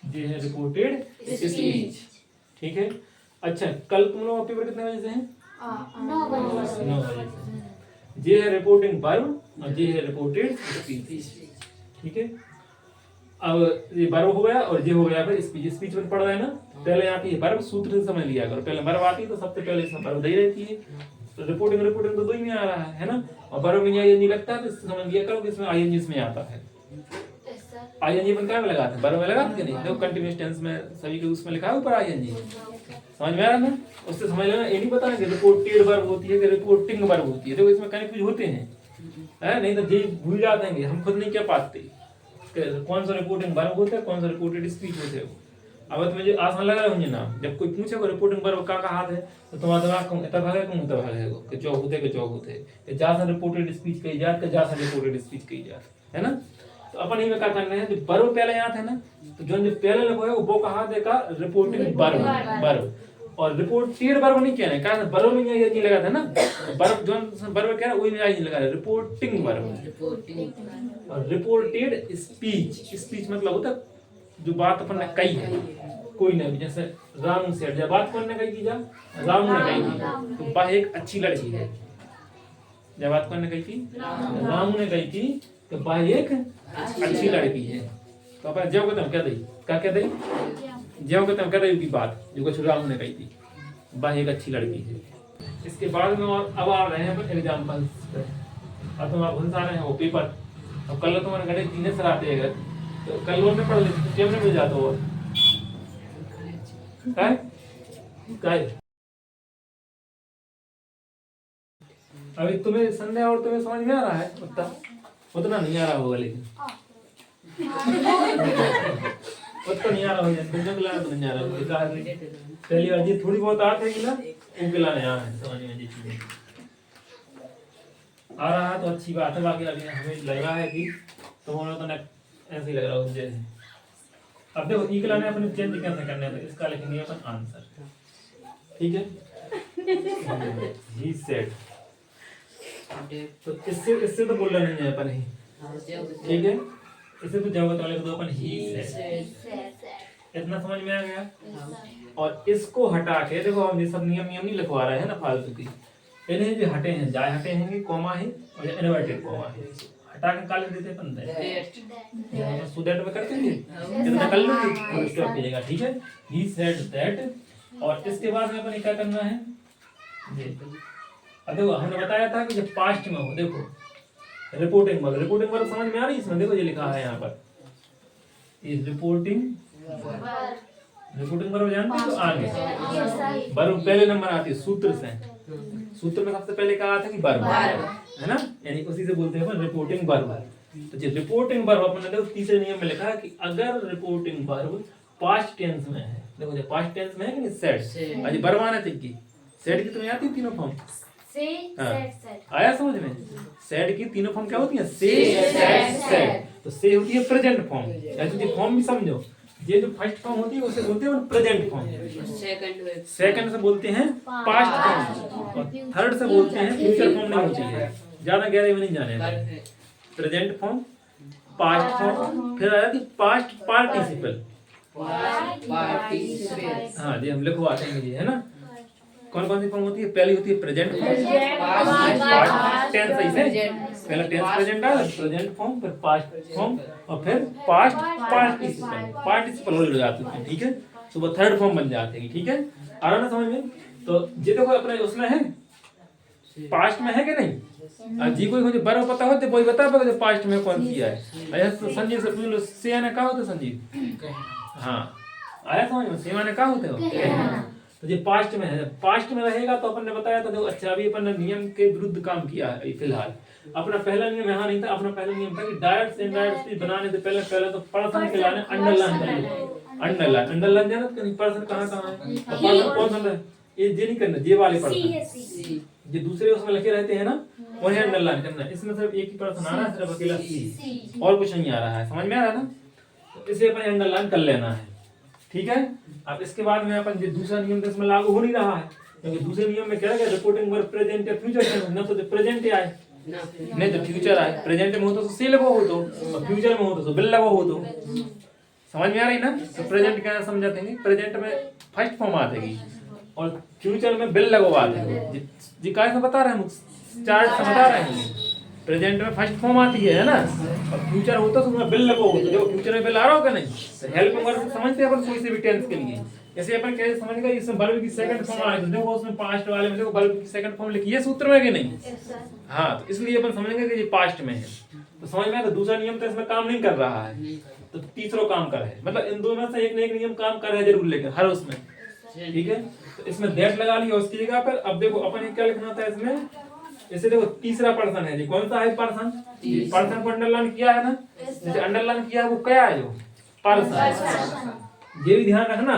ये है रिपोर्टेड स्पीच, ठीक है। अच्छा, कल तुम लोग पेपर कितने बजे से हैं? 9 बजे से। ये है रिपोर्टिंग वर्ब और ये है रिपोर्टेड स्पीच, ठीक है। अब ये वर्ब हो गया और ये हो गया फिर स्पीच। स्पीच में पढ़ रहे हैं ना, पहले आती है वर्ब, सूत्र से समझ लिया करो। पहले वर्ब आती है तो सबसे पहले इसमें वर्ब दी रहती है। तो रिपोर्टिंग तो दो ही में आ रहा है ना। और वर्ब में आईएनजी लगता है तो समझ लिया करो कि इसमें आईएनजी इसमें आता है, आईएनजी अपन क्या में लगाते हैं, वर्ब में लगाते कि नहीं? देखो कंटिन्यूअस टेंस में सभी के उसमें लिखा है ऊपर आईएनजी, समझ में आ रहा है ना? उससे समझ लेना, ये नहीं बताना कि रिपोर्टेड वर्ब होती है कि रिपोर्टिंग वर्ब होती है। देखो इसमें कन्फ्यूज होते हैं, है नहीं तो जी भूल जाते हैं, हम खुद नहीं क्या पाते कौन सा रिपोर्टिंग वर्ब होता है, कौन सा रिपोर्टेड स्पीच होते है। अब तो मुझे आसान लग रहा है मुझे नाम, जब कोई पूछे को रिपोर्टिंग वर्ब का हाथ है तो तुम्हारा दिमाग कौन इतना भागे कौन उतना भागे कि चौ होते कि जा सा रिपोर्टेड स्पीच कही जात कि जा सा रिपोर्टेड स्पीच कही जात, है ना? तो अपन ही में क्या करना है, जो वर्ब पहले यहाँ थे ना, तो जो पहले लिखो है वो कहा देगा रिपोर्टिंग वर्ब, और रिपोर्टेड वर्ब नहीं कहना है, क्या वर्ब में ये नहीं लगा था ना, वर्ब जो वर्ब कह रहा है वही में नहीं लगा है, रिपोर्टिंग वर्ब। और रिपोर्टेड स्पीच मतलब होता है जो बात अपन ने कही है, कोई नहीं, जैसे रामू से जब बात कौन ने कही थी, जा रामू ने कही थी, तो वह एक अच्छी लड़की है। जब बात कौन ने कही थी, रामू ने कही थी, तो वह एक अच्छी लड़की है। तो अपन जब कहते हम क्या दई, क्या कहते जब कहते हम क्या दई की बात जो कुछ रामू ने कही थी, वह एक अच्छी लड़की है। इसके बाद में और अब आ रहे हैं अपन एग्जाम्पल्स पे। अब तुम बहुत सारे हैं वो पेपर, अब कल तुम्हारे गणित 3 सर आते हैं, तो कल वो में पढ़ लेते टेबल में मिल जाता हो काय। अभी तुम्हें संदेह और तुम्हें समझ में आ रहा है, उतना नहीं आ रहा होगा, लेकिन उतना नहीं आ रहा होगा, तुम जो लाना तो नहीं आ रहा होगा। पहली बार जी थोड़ी बहुत आते हैं ना, उनके लाने यहाँ है समझ में जी चीजें आ रहा है तो अच्छी बात है। बाकी अभी हमें लग रहा है कि तुम्हारा तो ऐसे ही लग रहा है जैसे। अब देखो ई के लाने अपने चेंज कैसे करना है, तो इसका लिखेंगे अपन आंसर, ठीक है? ही सेड, तो इससे तो बोलना नहीं है अपन ही, ठीक है? इससे तो जवाब वाले को अपन ही सेड, इतना समझ में आ गया? और इसको हटा के देखो हम ये सब नियम नहीं लिखवा रहे हैं ना फालतू की, इन्हें भी हटे हैं, जाए हटे हैं, कॉमा है और इनवर्टेड कॉमा है, हटा के काले देते अपन दैट, सो दैट में करते हैं कितना कर लोगे और उसके बाद कीजिएगा, ठीक है? He said that. और इसके बाद में अपन क्या करना है, अब देखो हमने बताया था कि जब पास्ट में हो, देखो रिपोर्टिंग वर्ब समझ में आ रही है इसमें? देखो ये लिखा है यहाँ पर, इज रिपोर्टिंग वर्ब जानते हो? तो आगे वर्ब पहले नंबर आती है सूत्र से, सूत्र में सबसे पहले कहा था कि वर्ब है ना, यानी उसी से बोलते हैं रिपोर्टिंग वर्ब। तो जो रिपोर्टिंग वर्ब अपन ने तीसरे नियम में लिखा है कि अगर रिपोर्टिंग वर्ब पास्ट टेंस में है, देखो जब पास्ट टेंस में है कि नहीं सेड, आज वर्ब आना चाहिए, सेड की तुम्हें आती है तीनों फॉर्म, आया समझ में? सेड की तीनों फॉर्म क्या होती है, से सेड, तो से होती है प्रेजेंट फॉर्म, यानी फॉर्म भी समझो, ये जो फर्स्ट फॉर्म होती है उसे बोलते हैं प्रेजेंट फॉर्म, सेकंड से बोलते हैं पास्ट फॉर्म, और थर्ड से बोलते हैं फ्यूचर फॉर्म। नहीं होती है, ज्यादा गहरे में नहीं जाने, प्रेजेंट फॉर्म, पास्ट फॉर्म, फिर आया कि पास्ट पार्टिसिपल, हाँ जी हम लिखवाते हैं जी, है ना? कौन कौन सी फॉर्म होती है? पहली होती है प्रेजेंट फॉर्म, टेंस सही से, पहला टेंस प्रेजेंट है, प्रेजेंट फॉर्म, फिर पास्ट फॉर्म, और फिर पास्ट पार्टिसिपल हो जाते हैं, ठीक है? तो वो थर्ड फॉर्म बन जाते हैं, ठीक है? आ रहा ना समझ में? तो ये देखो अपने उसमें है, पास्ट में है कि नहीं? जी कोई मुझे बड़ा पता हो तो कोई बता पाओगे पास्ट में कौन किया है? आया तो संजीव से पूछ लो, से ने कहा होता संजीव, हाँ आया समझ में? से ने कहा होते हो, तो ये पास्ट में है, पास्ट में रहेगा तो अपन ने बताया था। देखो अच्छा अभी अपन ने नियम के विरुद्ध काम किया है फिलहाल। अपना पहला नियम यहाँ नहीं था, अपना पहला नियम था कि डायरेक्ट से इनडायरेक्ट स्पीच बनाने से पहले तो पर्सन के लाने अंडरलाइन कर लो, अंडरलाइन जाना कि नहीं, पर्सन कहाँ है, पर्सन कौन सा है, ये नहीं करना, ये वाले पर्सन जो दूसरे उसमें लिखे रहते हैं ना, उन्हें अंडरलाइन करना है। इसमें सिर्फ एक ही पर्सन आ रहा है, सिर्फ अकेला सी, और कुछ नहीं आ रहा है, समझ में आ रहा है ना? तो इसे अपन अंडरलाइन कर लेना है, ठीक है? अब इसके बाद में अपन जो दूसरा नियम इसमें लागू हो नहीं रहा है, क्योंकि दूसरे नियम में क्या है, रिपोर्टिंग वर्ब प्रेजेंट या फ्यूचर, न तो प्रेजेंट आए नहीं तो फ्यूचर आए, प्रेजेंट में हो तो से लगो हो तो, और फ्यूचर में हो तो बिल लगो हो तो, समझ में आ रही ना? तो प्रेजेंट क्या समझाते हैं, प्रेजेंट में फर्स्ट फॉर्म आती और फ्यूचर में बिल लगो आते हैं, जी काय से बता रहे हैं, चार्ट से बता रहे हैं। प्रेजेंट में फर्स्ट फॉर्म आती है ना, और फ्यूचर होता तो उसमें बिल लगो होता, जो फ्यूचर में बिल आ रहा होगा नहीं, तो हेल्प वर्ब समझते हैं अपन कोई से भी टेंस के लिए। जैसे अपन कैसे समझेगा, इसमें वर्ब की सेकंड फॉर्म आ रही है, देखो उसमें पास्ट वाले में देखो वर्ब की सेकंड फॉर्म लिखी है सूत्र में कि नहीं, हाँ तो इसलिए अपन समझेंगे कि ये पास्ट में है। तो समझ में आया। तो दूसरा नियम तो इसमें काम नहीं कर रहा है, तो तीसरा काम कर है, मतलब इन दो में से एक न एक नियम काम कर है जरूर, लेकर हर उसमें, ठीक है। तो इसमें दैट लगा लिया उसकी जगह पर। अब देखो अपन ने क्या लिखना था इसमें, इसे देखो तीसरा पर्सन है जी, कौन सा है पर्सन, पर्सन को अंडरलाइन किया है ना, जैसे अंडरलाइन किया है वो क्या है, जो पर्सन। ये भी ध्यान रखना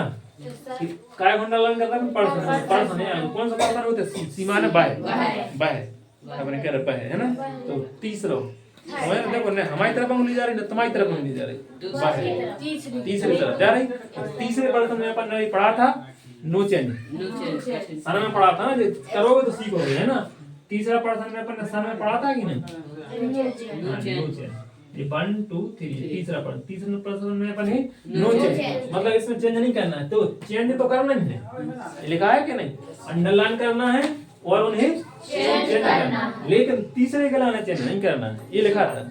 कि काय को अंडरलाइन करता है, पर्सन, पर्सन है। कौन सा पर्सन होता है, सीमा ने बाय, बाय अपने कह रहा है ना। तो तीसरा देखो न हमारी तरफ उंगली जा रही ना तुम्हारी तरफ उंगली जा रही, तीसरी तरफ जा रही। तीसरे पर्सन में अपन ने पढ़ा था नो चेंज, सन में पढ़ा था ना, करोगे तो सीखोगे, है ना। तीसरा पर्सन में अपन सन में पढ़ा था कि नहीं, नो चेंज। ये 1 2 3 तीसरा पर्सन, तीसरे पर्सन में अपन नो चेंज, मतलब इसमें चेंज नहीं करना है। तो चेंज तो करना ही है, लिखा है कि नहीं, अंडरलाइन करना है और उन्हें चेंज करना, लेकिन तीसरे के लाना चेंज नहीं करना है, ये लिखा था।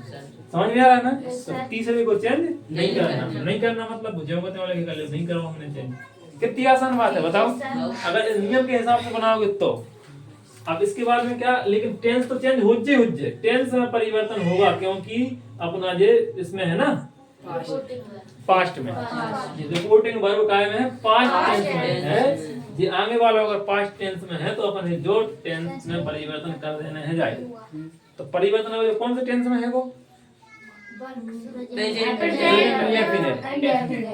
समझ में आ रहा है ना। तो तीसरे को चेंज नहीं करना, नहीं करना मतलब बुझाओगे वाले के कर नहीं करो हमने चेंज। कितनी आसान बात है बताओ, अगर इस नियम के हिसाब से बनाओगे तो। अब इसके बाद में क्या, लेकिन टेंस तो चेंज हो जाए, टेंस में परिवर्तन होगा, क्योंकि अपना जे इसमें है ना पास्ट में, रिपोर्टिंग वर्ब कायम है पास्ट टेंस में है। ये आगे वाला अगर पास्ट टेंस में है तो अपन जो टेंस में परिवर्तन कर देना है जाए। तो परिवर्तन अगर कौन से टेंस में है वो,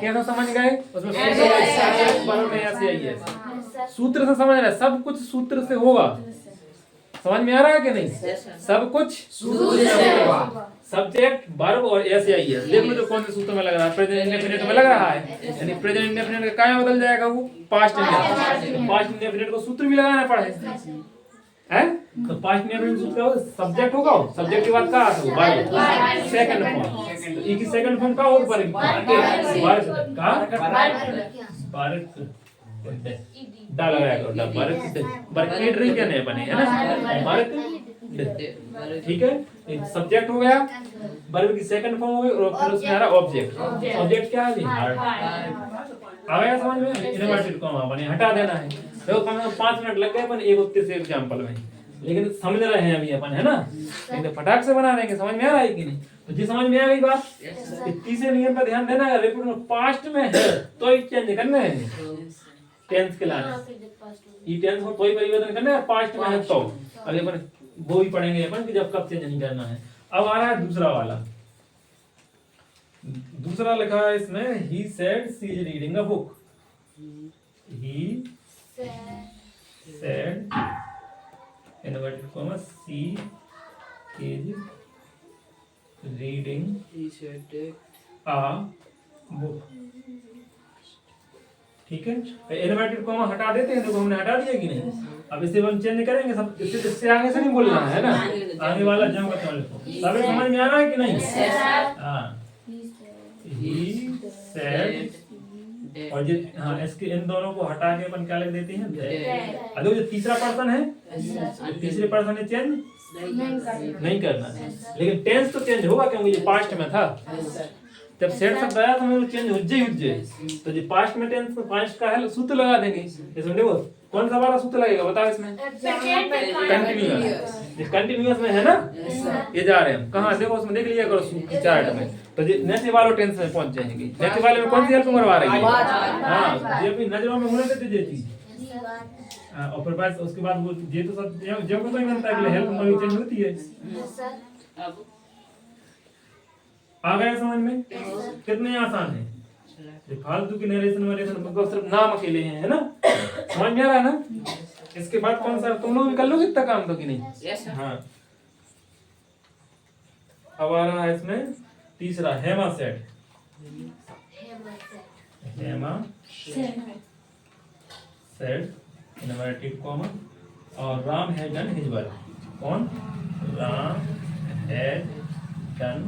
कैसा समझ गए, उसमें सूत्र से समझ रहे, सब कुछ सूत्र से होगा। समझ में आ रहा है कि नहीं, सब कुछ सूत्र से होगा। सब्जेक्ट वर्ब और एस आई एस, देख लो जो कौन से सूत्र में लग रहा है, प्रेजेंट इंडेफिनिट में लग रहा है, यानी प्रेजेंट इंडेफिनिट का क्या बदल जाएगा वो पास्ट इंडेफिनिट। पास्ट इंडेफिनिट को सूत्र भी लगाना पड़े है। तो पास्ट इंडेफिनिट सूत्र का सब्जेक्ट होगा, सब्जेक्ट के बाद क्या आता है वर्ब, सेकंड फॉर्म। ई की सेकंड फॉर्म का होगा वर्ब का वर्ब डाल लगाएगा, वर्ब रीड करने बने है ना, वर्ब ठीक है। सब्जेक्ट हो गया, वर्ब की सेकंड फॉर्म हो गई, और फिर उसमें आ रहा ऑब्जेक्ट। ऑब्जेक्ट क्या है, हार्ट। आ गया समझ में, इन्वर्टेड कॉमा बने हटा देना है। देखो कम से कम 5 मिनट लग गए अपन एक उत्तर से एग्जांपल में, लेकिन समझ रहे हैं अभी अपन, है ना। नहीं तो फटाक से बना देंगे, समझ में आ रहा है कि नहीं। तो जी समझ में आ गई बात। तीसरे नियम पर ध्यान देना है, रिपोर्ट में पास्ट में है तो ही चेंज करना है, टेंस के लाने ई टेंस को कोई परिवर्तन करना है, पास्ट में है तो अगले पर वो भी पढ़ेंगे अपन कि जब कब चेंज नहीं करना है। अब आ रहा है दूसरा वाला, दूसरा लिखा है इसमें, he said she is reading a book, he said inverted comma she is reading a book, ठीक है। इनवर्टेड कॉमा हटा देते हैं, देखो हमने हटा दिया कि नहीं। अब इसे हम चेंज करेंगे, सब इससे आगे से नहीं बोलना है ना, आगे वाला जम का लिखो। सब समझ में आ रहा है कि नहीं, हाँ ही सेड, और ये हाँ इसके इन दोनों को हटा के अपन क्या लिख देते हैं, अब जो तीसरा पर्सन है, तीसरे पर्सन ने चेंज नहीं करना है, लेकिन टेंस तो चेंज होगा क्योंकि ये पास्ट में था। जब सेट शब्द आया तो हमें चेंज हुज्जे, तो जो पास्ट में टेंस में पास्ट का है सूत्र लगा देंगे। इसमें देखो कौन सा वाला सूत्र लगेगा बताओ इसमें, कंटीन्यूअस। कंटीन्यूअस में है ना, ये जा रहे हैं हम कहाँ, देखो उसमें देख लिया करो चार्ट में। तो नेक्स्ट वाले टेंस में पहुंच जाएंगे। नेक्स्ट वाले में कौन सी हेल्प करवा रही है, हाँ ये भी नजरों में होने देते ये चीज, और फिर बाद उसके बाद वो ये तो सब जब को तो ही बनता है, हेल्प में चेंज होती है। आ गया समझ में, कितने आसान है। ये फालतू की नरेशन मतलब सिर्फ नाम अकेले हैं, है ना, समझ में आ रहा है ना। इसके बाद कौन सा, तुम लोग भी कर लो इतना काम तो कि नहीं, हाँ। अब आ रहा है इसमें तीसरा, Hema set, Hema set inverted comma, और Ram has done his work, कौन, Ram has done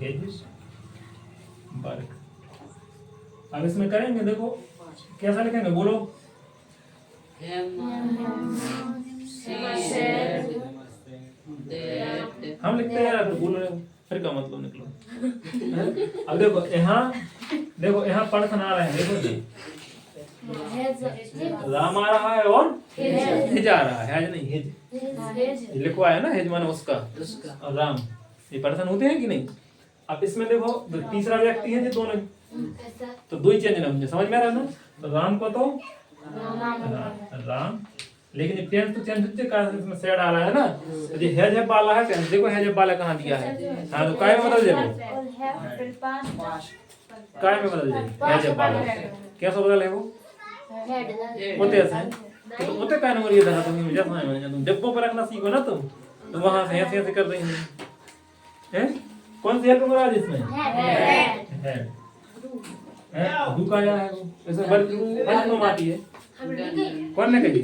his work. अब इसमें करेंगे, देखो कैसा लिखेंगे बोलो, हम लिखते हैं यार, बोल रहे हो फिर का मतलब निकलो। अब देखो यहाँ पर्सन आ रहे हैं, देखो जी राम आ रहा है और हिज आ रहा है, नहीं हिज लिखवा है ना, हिज माने उसका और राम ये पर्सन होते हैं कि नहीं। अब इसमें देखो जो तीसरा व्यक्ति है, ये दोनों तो दो ही चेंज है, मुझे समझ में आ रहा है ना। तो राम को तो राम, लेकिन ये टेंस तो चेंज होते कारण इसमें सेड आ रहा है ना। तो ये हैज हैव वाला है टेंस, देखो हैज हैव वाला कहाँ दिया है। हाँ तो काय में बदल जाए, काय में बदल जाए हैज हैव वाला, कैसे बदल है वो होते ऐसे तो होते काय नंबर ये था। तुम मुझे समझ में तुम जब पर रखना सीखो ना तुम, तो वहां से ऐसे ऐसे कर रही हैं। कौन सी हेल्प नंबर आज इसमें है दू का आया है वो, ऐसे वर्ग में आती है। कौन ने कही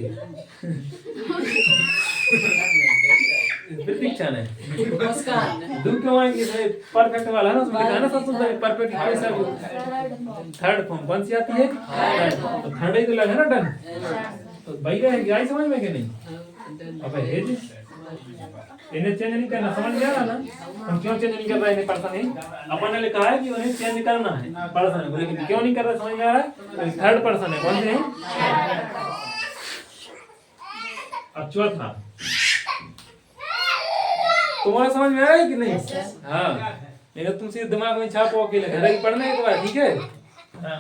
प्रतीक्षा ने दू क्यों आएंगे, परफेक्ट वाला है ना उसमें लिखा है ना सब कुछ परफेक्ट कैसा थर्ड फॉर्म कौन सी आती है, तो थर्ड ही तो लगा है ना डन, तो भाई रहेगी आई समझ में कि नहीं। अब हेज इन्हें चेंज नहीं करना, समझ में आ रहा ना। हम क्यों चेंज नहीं कर रहे हैं पर्सन है, अपन ने लिखा है कि उन्हें चेंज करना है पर्सन को, लेकिन क्यों नहीं कर रहा समझ में आ रहा है। थर्ड पर्सन है, कौन से है। अब चौथा तुम्हारा समझ में आ रहा है कि नहीं। हाँ नहीं तो तुम सीधे दिमाग में छापो के लिए पढ़ना है तुम्हारा, ठीक है। हाँ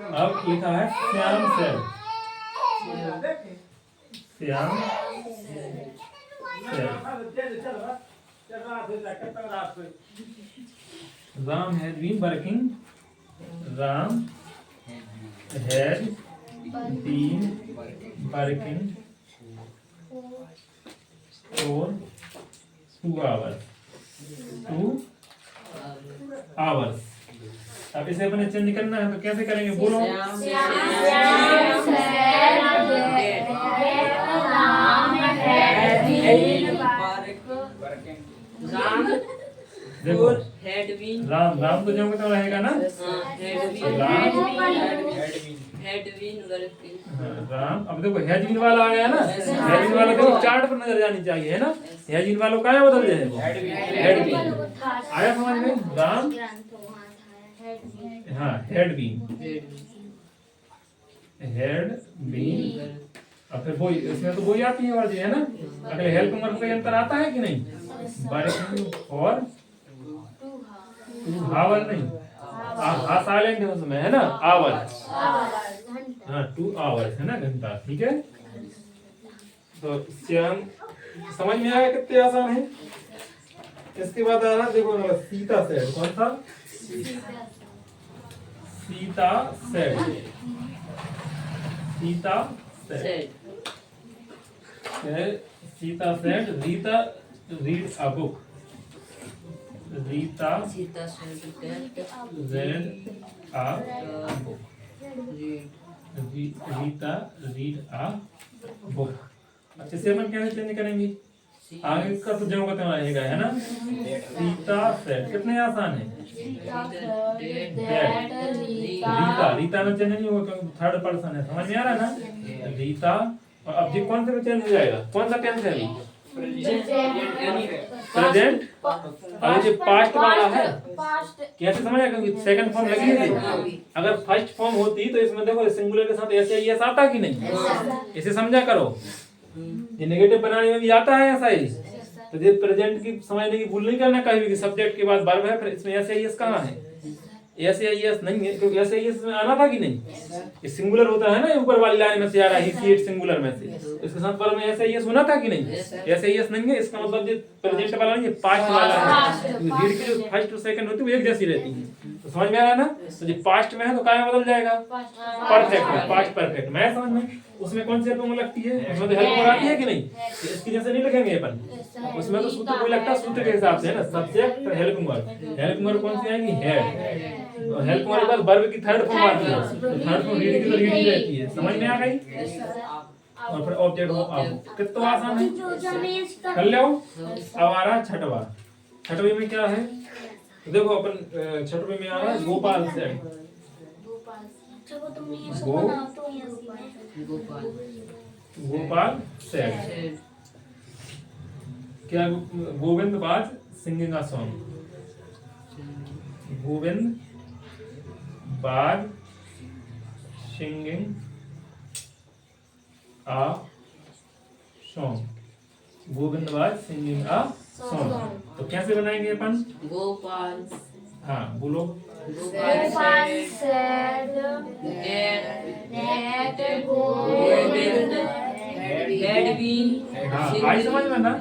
अब लिखा है Shyam said, Shyam Ram has been working, Ram has been working for 2 hours, 2 hours। अब इसे अपने चेंज करना है तो कैसे करेंगे बोलो। देखो राम राम तो जो तो रहेगा ना, राम। अब देखो हैजिन वाला आ गया ना, हैजिन वाला देखो चार्ट पर नजर जानी चाहिए है ना। हैजिन वालों का बदल जाए हैड आया समझ में। राम हाँ हैड बीन और फिर वही इसमें तो वही आती है वर्ड है ना। अगले हेल्प वर्ब का अंतर आता है कि नहीं, वर्किंग और 2 hours नहीं साइलेंट है उसमें है ना, आवर्स हाँ 2 hours है ना, घंटा, ठीक है। तो श्याम समझ में आया कितने आसान है। इसके बाद आ रहा देखो सीता सेड, कौन सा Sita said, Sita said, Sita said Rita read a book, Rita read a book, Rita read a book. अच्छे से अपन कैसे चेंज करेंगे, आगे का तो जो बताना रहेगा है ना। सीता सेड कितने आसान है, रीता रीता में चेंज नहीं होगा क्योंकि थर्ड पर्सन है, समझ में आ रहा है ना। रीता और अब जी कौन से में चेंज हो जाएगा, कौन सा टेंस है अभी प्रेजेंट। और ये पास्ट वाला है कैसे समझ आया, क्योंकि सेकंड फॉर्म लगी है। अगर फर्स्ट फॉर्म होती तो इसमें देखो सिंगुलर के साथ ऐसे ही आता कि नहीं, इसे समझा करो। ये नेगेटिव बनाने में भी आता है ऐसा ही। तो ये प्रेजेंट की समझने की भूल नहीं करना कहीं भी, सब्जेक्ट के बाद वर्ब है, फिर इसमें ऐसे ही कहाँ है, ऐसे ही नहीं है क्योंकि ऐसे ही इसमें आना था कि नहीं। ये सिंगुलर होता है ना, ऊपर वाली लाइन में से आ रहा है ही सिंगुलर में से, इसके साथ वर्ब में ऐसे ही सुना था कि नहीं, ऐसे ही नहीं है। इसका मतलब ये प्रेजेंट वाला नहीं, ये पास्ट वाला है। रीड की जो फर्स्ट और सेकंड होती है वो एक जैसी रहती है, तो समझ में आ रहा है ना। तो ये पास्ट में है तो काय बदल जाएगा, परफेक्ट में, पास्ट परफेक्ट में समझ में। उसमें कौन सी हेल्प लगती है, उसमें तो हेल्प आती है कि नहीं, इसकी जैसे नहीं लिखेंगे अपन, उसमें तो सूत्र कोई लगता है सूत्र के हिसाब से है ना, सब्जेक्ट हेल्प वर्ब कौन सी आएगी हेड, और हेल्प वर्ब बाद वर्ब की थर्ड फॉर्म आती है, तो थर्ड फॉर्म रीड की तो रीड ही रहती है, समझ में आ गई। और फिर ऑब्जेक्ट हो आप कितना आसान है कर लो। अब आ रहा छठवा, छठवे में क्या है तो देखो अपन छठवे में आ रहा है गोपाल सेड, गोपाल सेड क्या, गोविंद बाज सिंगिंग अ सॉन्ग, गोविंद बाज singing a song. Govind was singing a song. तो कैसे बनाएंगे अपन? गोपाल हाँ बोलो। Gopal said that Govind had been हाँ आई समझ में ना?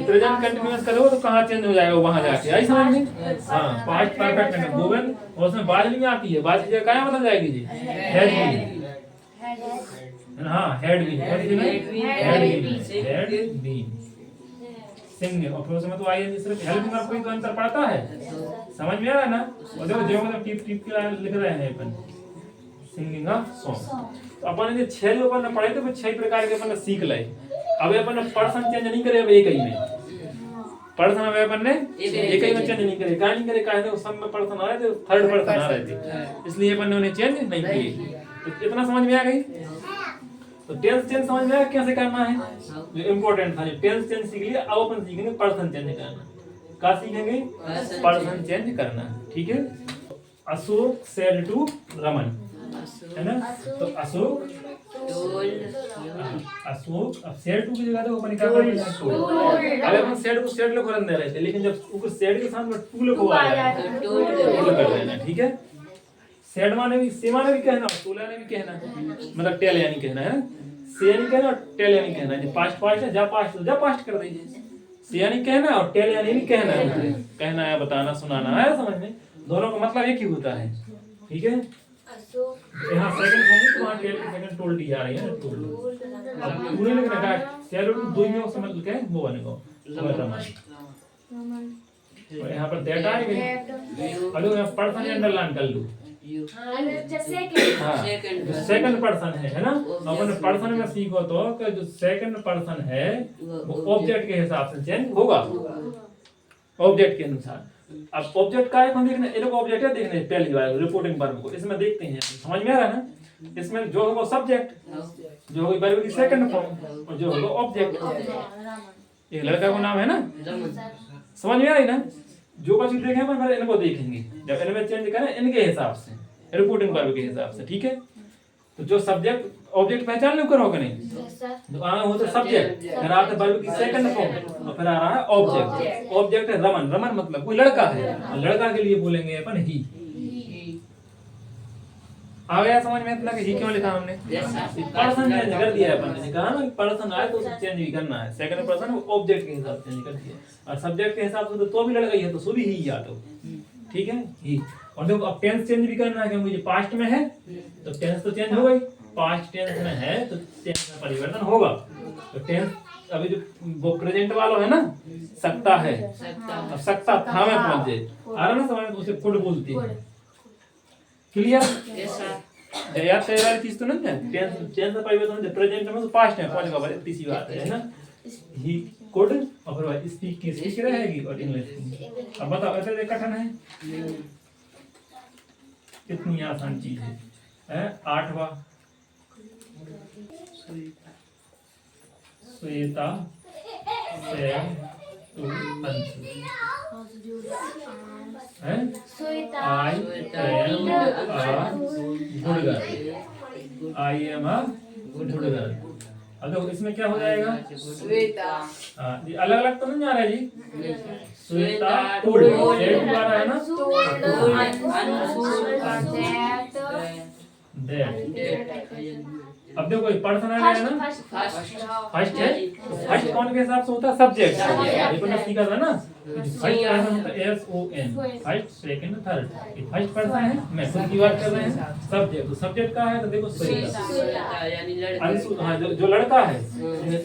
प्रेजेंट कंटिन्यूअस करो तो कहाँ चेंज हो जाएगा वहां जाके, आई समझ में? हाँ पास्ट परफेक्ट में गोविंद और उसमें बाज नहीं आती है, बाज की जगह क्या बदल जाएगी जी? Had been. हाँ had been, had been singing. और फिर उसमें तो आई सिर्फ हेल्पिंग और कोई तो अंतर पड़ता है, समझ में आ रहा है ना? और देखो जो मतलब टिप टिप के लिख रहे हैं अपन सिंगिंग अ सॉन्ग। तो अपन ने 6 जो अपन पढ़े थे वो 6 प्रकार के अपन सीख लाए। अब अपन पर्सन चेंज नहीं करे, अब एक ही में पर्सन अब अपन ने एक ही में चेंज नहीं करे। क्या नहीं करे? काहे तो सब में पर्सन आ रहे थे, थर्ड पर्सन आ रहे थे, इसलिए अपन ने उन्हें चेंज नहीं किए। तो इतना समझ में आ गई? तो टेंस चेंज समझ में आया कैसे करना है? जो इम्पोर्टेंट था, टेंस चेंज सीख लिया, अब अपन सीखेंगे पर्सन चेंज करना। क्या सीखेंगे? पर्सन चेंज करना, ठीक है? अशोक सेड टू रमन, है ना? तो अशोक अशोक अब सेड टू की जगह तो अपन क्या करेंगे? अबे अपन सेड को सेड लिखो रन दे रहे थे, लेकिन जब ऊपर सेड के साथ में टू लिखो आ जाए तो टू कर देना, ठीक है? सेड माने भी से माने भी कहना, टोला ने भी कहना, मतलब टेल यानी कहना है, से नहीं कहना और टेल यानी कहना है। पास्ट पास्ट है, जा पास्ट कर दीजिए। से यानी कहना और टेल यानी भी कहना है, कहना है, बताना, सुनाना है, समझ में? दोनों का मतलब एक ही होता है, ठीक है? यहाँ सेकंड होगी तो वहाँ टेल की सेकंड टोल्ड ही आ रही है, टोल्ड। अब पूरे लिखना का सेड टू दो में उसमें मतलब क्या है वो बनेगा रमन। तो यहाँ पर दैट आएगा, अरे यहाँ पर्सन अंडरलाइन कर लो। सेकंड पर्सन है ना? अपन पर्सन में सीखो तो कि जो सेकंड पर्सन है वो ऑब्जेक्ट के हिसाब से चेंज होगा, ऑब्जेक्ट के अनुसार। अब ऑब्जेक्ट का है, देखना ये लोग ऑब्जेक्ट है, देखने पहली बार रिपोर्टिंग वर्ब को इसमें देखते हैं, समझ में आ रहा है ना? इसमें जो होगा सब्जेक्ट, जो होगी वर्ब की सेकंड फॉर्म, और जो होगा ऑब्जेक्ट। एक लड़का का नाम है ना, समझ में आ रही ना? जो कुछ देखेंगे अपन इनको देखेंगे, जब इनमें चेंज करें इनके हिसाब से, रिपोर्टिंग वर्ब के हिसाब से, ठीक है? तो जो सब्जेक्ट ऑब्जेक्ट पहचान लो करोगे नहीं, तो आगे हो तो सब्जेक्ट, फिर आता है वर्ब की सेकंड फॉर्म, और फिर आ रहा है ऑब्जेक्ट। ऑब्जेक्ट है रमन, रमन मतलब कोई लड़का है, और लड़का के लिए बोलेंगे अपन ही। आ गया समझ में? इतना कि ही क्यों लिखा हमने? पर्सन चेंज कर दिया है अपन ने, कहा ना पर्सन आए तो उसे चेंज भी करना है। सेकंड पर्सन वो ऑब्जेक्ट के हिसाब से चेंज कर दिया, और सब्जेक्ट के हिसाब से तो भी लड़का ही है तो सो भी ही आता, ठीक है? ही। और देखो अब टेंस चेंज भी करना है, क्योंकि ये पास्ट में है तो टेंस तो चेंज हो गई, पास्ट टेंस में है तो टेंस में परिवर्तन होगा। तो टेंस अभी जो वो प्रेजेंट वाला है ना, सकता है, अब सकता था में पहुंच जाए, आ रहा ना समझ में? उसे कुड बोलती है, क्लियर? याद करने वाली चीज तो नहीं है। टेंस का परिवर्तन जब प्रेजेंट में तो पास्ट में पहुंचेगा, बड़ी इतनी सी बात है ना? ही कुड और फिर बाद स्पीक की स्पीक रहेगी और इंग्लिश। अब बताओ ऐसे कठिन है? कितनी आसान चीज है? 8वां श्वेता सेड टू अंशु, है? I am a good girl, I am a good girl। अब देखो इसमें क्या हो जाएगा? श्वेता ये अलग अलग तो नहीं आ रहा है जी? श्वेता टोल्ड, सेड द्वारा है ना? दैट। अब देखो पर्सन आ गया ना, फर्स्ट है, तो फर्स्ट कौन के हिसाब से होता है? सब्जेक्ट। ये तो हमने सीखा था ना, फर्स्ट पर्सन होता है SON, फर्स्ट सेकंड थर्ड। ये फर्स्ट पर्सन है, मैं खुद की बात कर रहे हैं, सब्जेक्ट। तो सब्जेक्ट का है तो देखो श्वेता, यानी अंशु, हाँ जो लड़का है,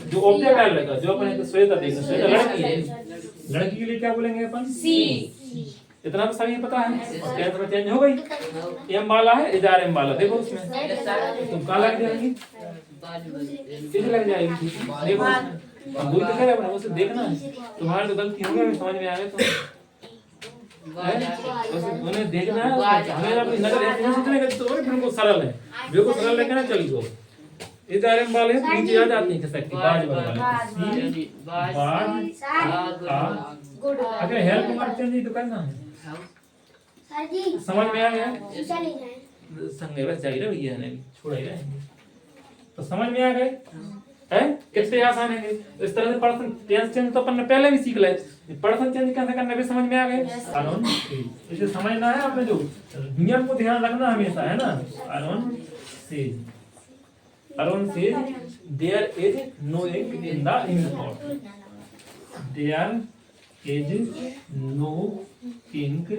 जो ऑब्जेक्ट है लड़का, जो अपन श्वेता देखें, श्वेता लड़की है, लड़की के लिए क्या बोलेंगे अपन? सी। इतना तो सभी पता है। और टेंस में चेंज हो गई, एम वाला है, इजार एम वाला, देखो उसमें तुम कहाँ लग जाएगी? किसे लग जाएगी? देखो अब वही तो कह रहे हैं, उसे देखना है, तुम्हारी तो गलती हो गई, समझ में आ गया तो उन्हें देखना है। हमें अपनी नजर ऐसे नहीं सोचने का तो बिल्कुल सरल है, बिल्कुल सरल लेके ना चली हो। इजार एम वाले नीचे आ जाती है खसक की, बाज वाले सी बाज आ। अगर हेल्प मारते हैं तो करना है, समझ में आ गया? संगे बस जाइए भैया ने छोड़ ही रहेंगे। तो समझ में आ गए है कितने आसान है। तो इस तरह से पर्सन टेंस चेंज तो अपन ने पहले भी सीख ले, पर्सन चेंज कैसे करना भी समझ में आ गए। अरुण इसे समझना है आपने, जो नियम को ध्यान रखना हमेशा है ना। Arun says, Arun says there is no ink in the ink pot, there is no ink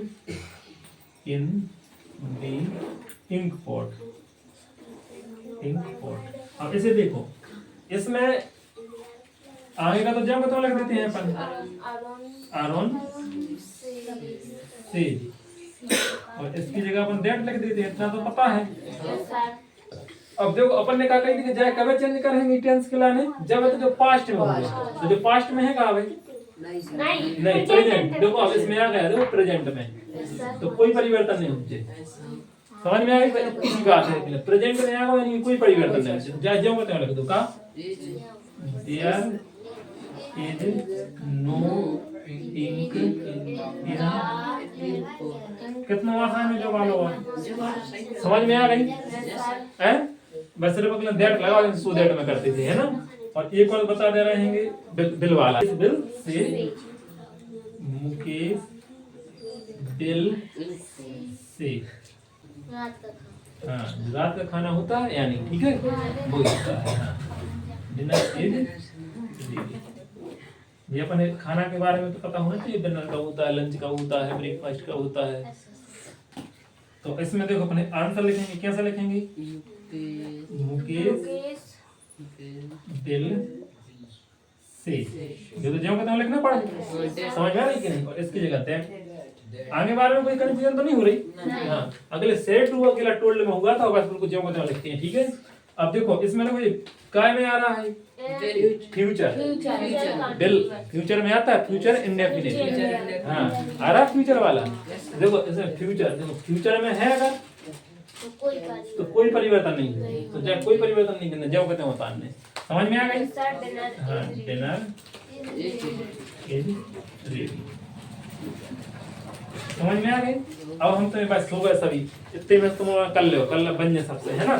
in the ink pot, ink pot. अब इसे देखो, इसमें आगे का तो जब तो लग देते हैं अपन, अरुण सेज, और इसकी जगह अपन दैट लिख देते हैं, इतना तो पता है। अब देखो अपन ने कहा कहीं जाए कब चेंज करेंगे टेंस के लाने, जब है तो जो पास्ट में होगा, तो जो पास्ट में है कहा भाई नहीं प्रेजेंट। देखो अब इसमें आ गया देखो प्रेजेंट में, तो कोई परिवर्तन नहीं होते। समझ में आ गई किसी बात है, प्रेजेंट में आएगा यानी कोई परिवर्तन नहीं होते। जा जाओ बताओ लग दो का देयर इज नो इंक इन, कितना आसान है जो वाला हुआ, समझ में आ गई हैं। बस सिर्फ अगला दैट लगा दें, सो दैट में करते थे है ना। और एक और बता दे रहे हैं बिल वाला, इस बिल से मुकेश बिल से, हाँ रात का खाना होता है यानी ठीक है वो होता है। हाँ डिनर इज, ये अपन खाना के बारे में तो पता होना चाहिए, डिनर का होता है, लंच का होता है, ब्रेकफास्ट का होता है। तो इसमें देखो अपने आंसर लिखेंगे, कैसे लिखेंगे, मुकेश बिल से, जो तो जो कहता हूँ लिखना पड़ेगा, समझ में आ रही कि नहीं। और इसकी जगह दैट, आगे बारे में कोई कंफ्यूजन तो नहीं हो रही। हाँ अगले सेट हुआ अकेला टोल्ड में हुआ था, बस बिल्कुल जो कहते हैं लिखते हैं ठीक है। अब देखो इसमें ना कोई काय में आ रहा है फ्यूचर, बिल फ्यूचर में आता है, फ्यूचर इंडेफिनिट, हाँ आ रहा फ्यूचर वाला। देखो इसमें फ्यूचर, देखो फ्यूचर में है अगर तो कोई परिवर्तन नहीं है, तो जब कोई परिवर्तन नहीं करना जब कहते हैं उतारने, समझ में आ गई। हाँ डिनर इज रेडी, समझ में आ गई। अब हम तो बस हो गए सभी, इतने में तुम कर लो, कल बन जाए सबसे है ना।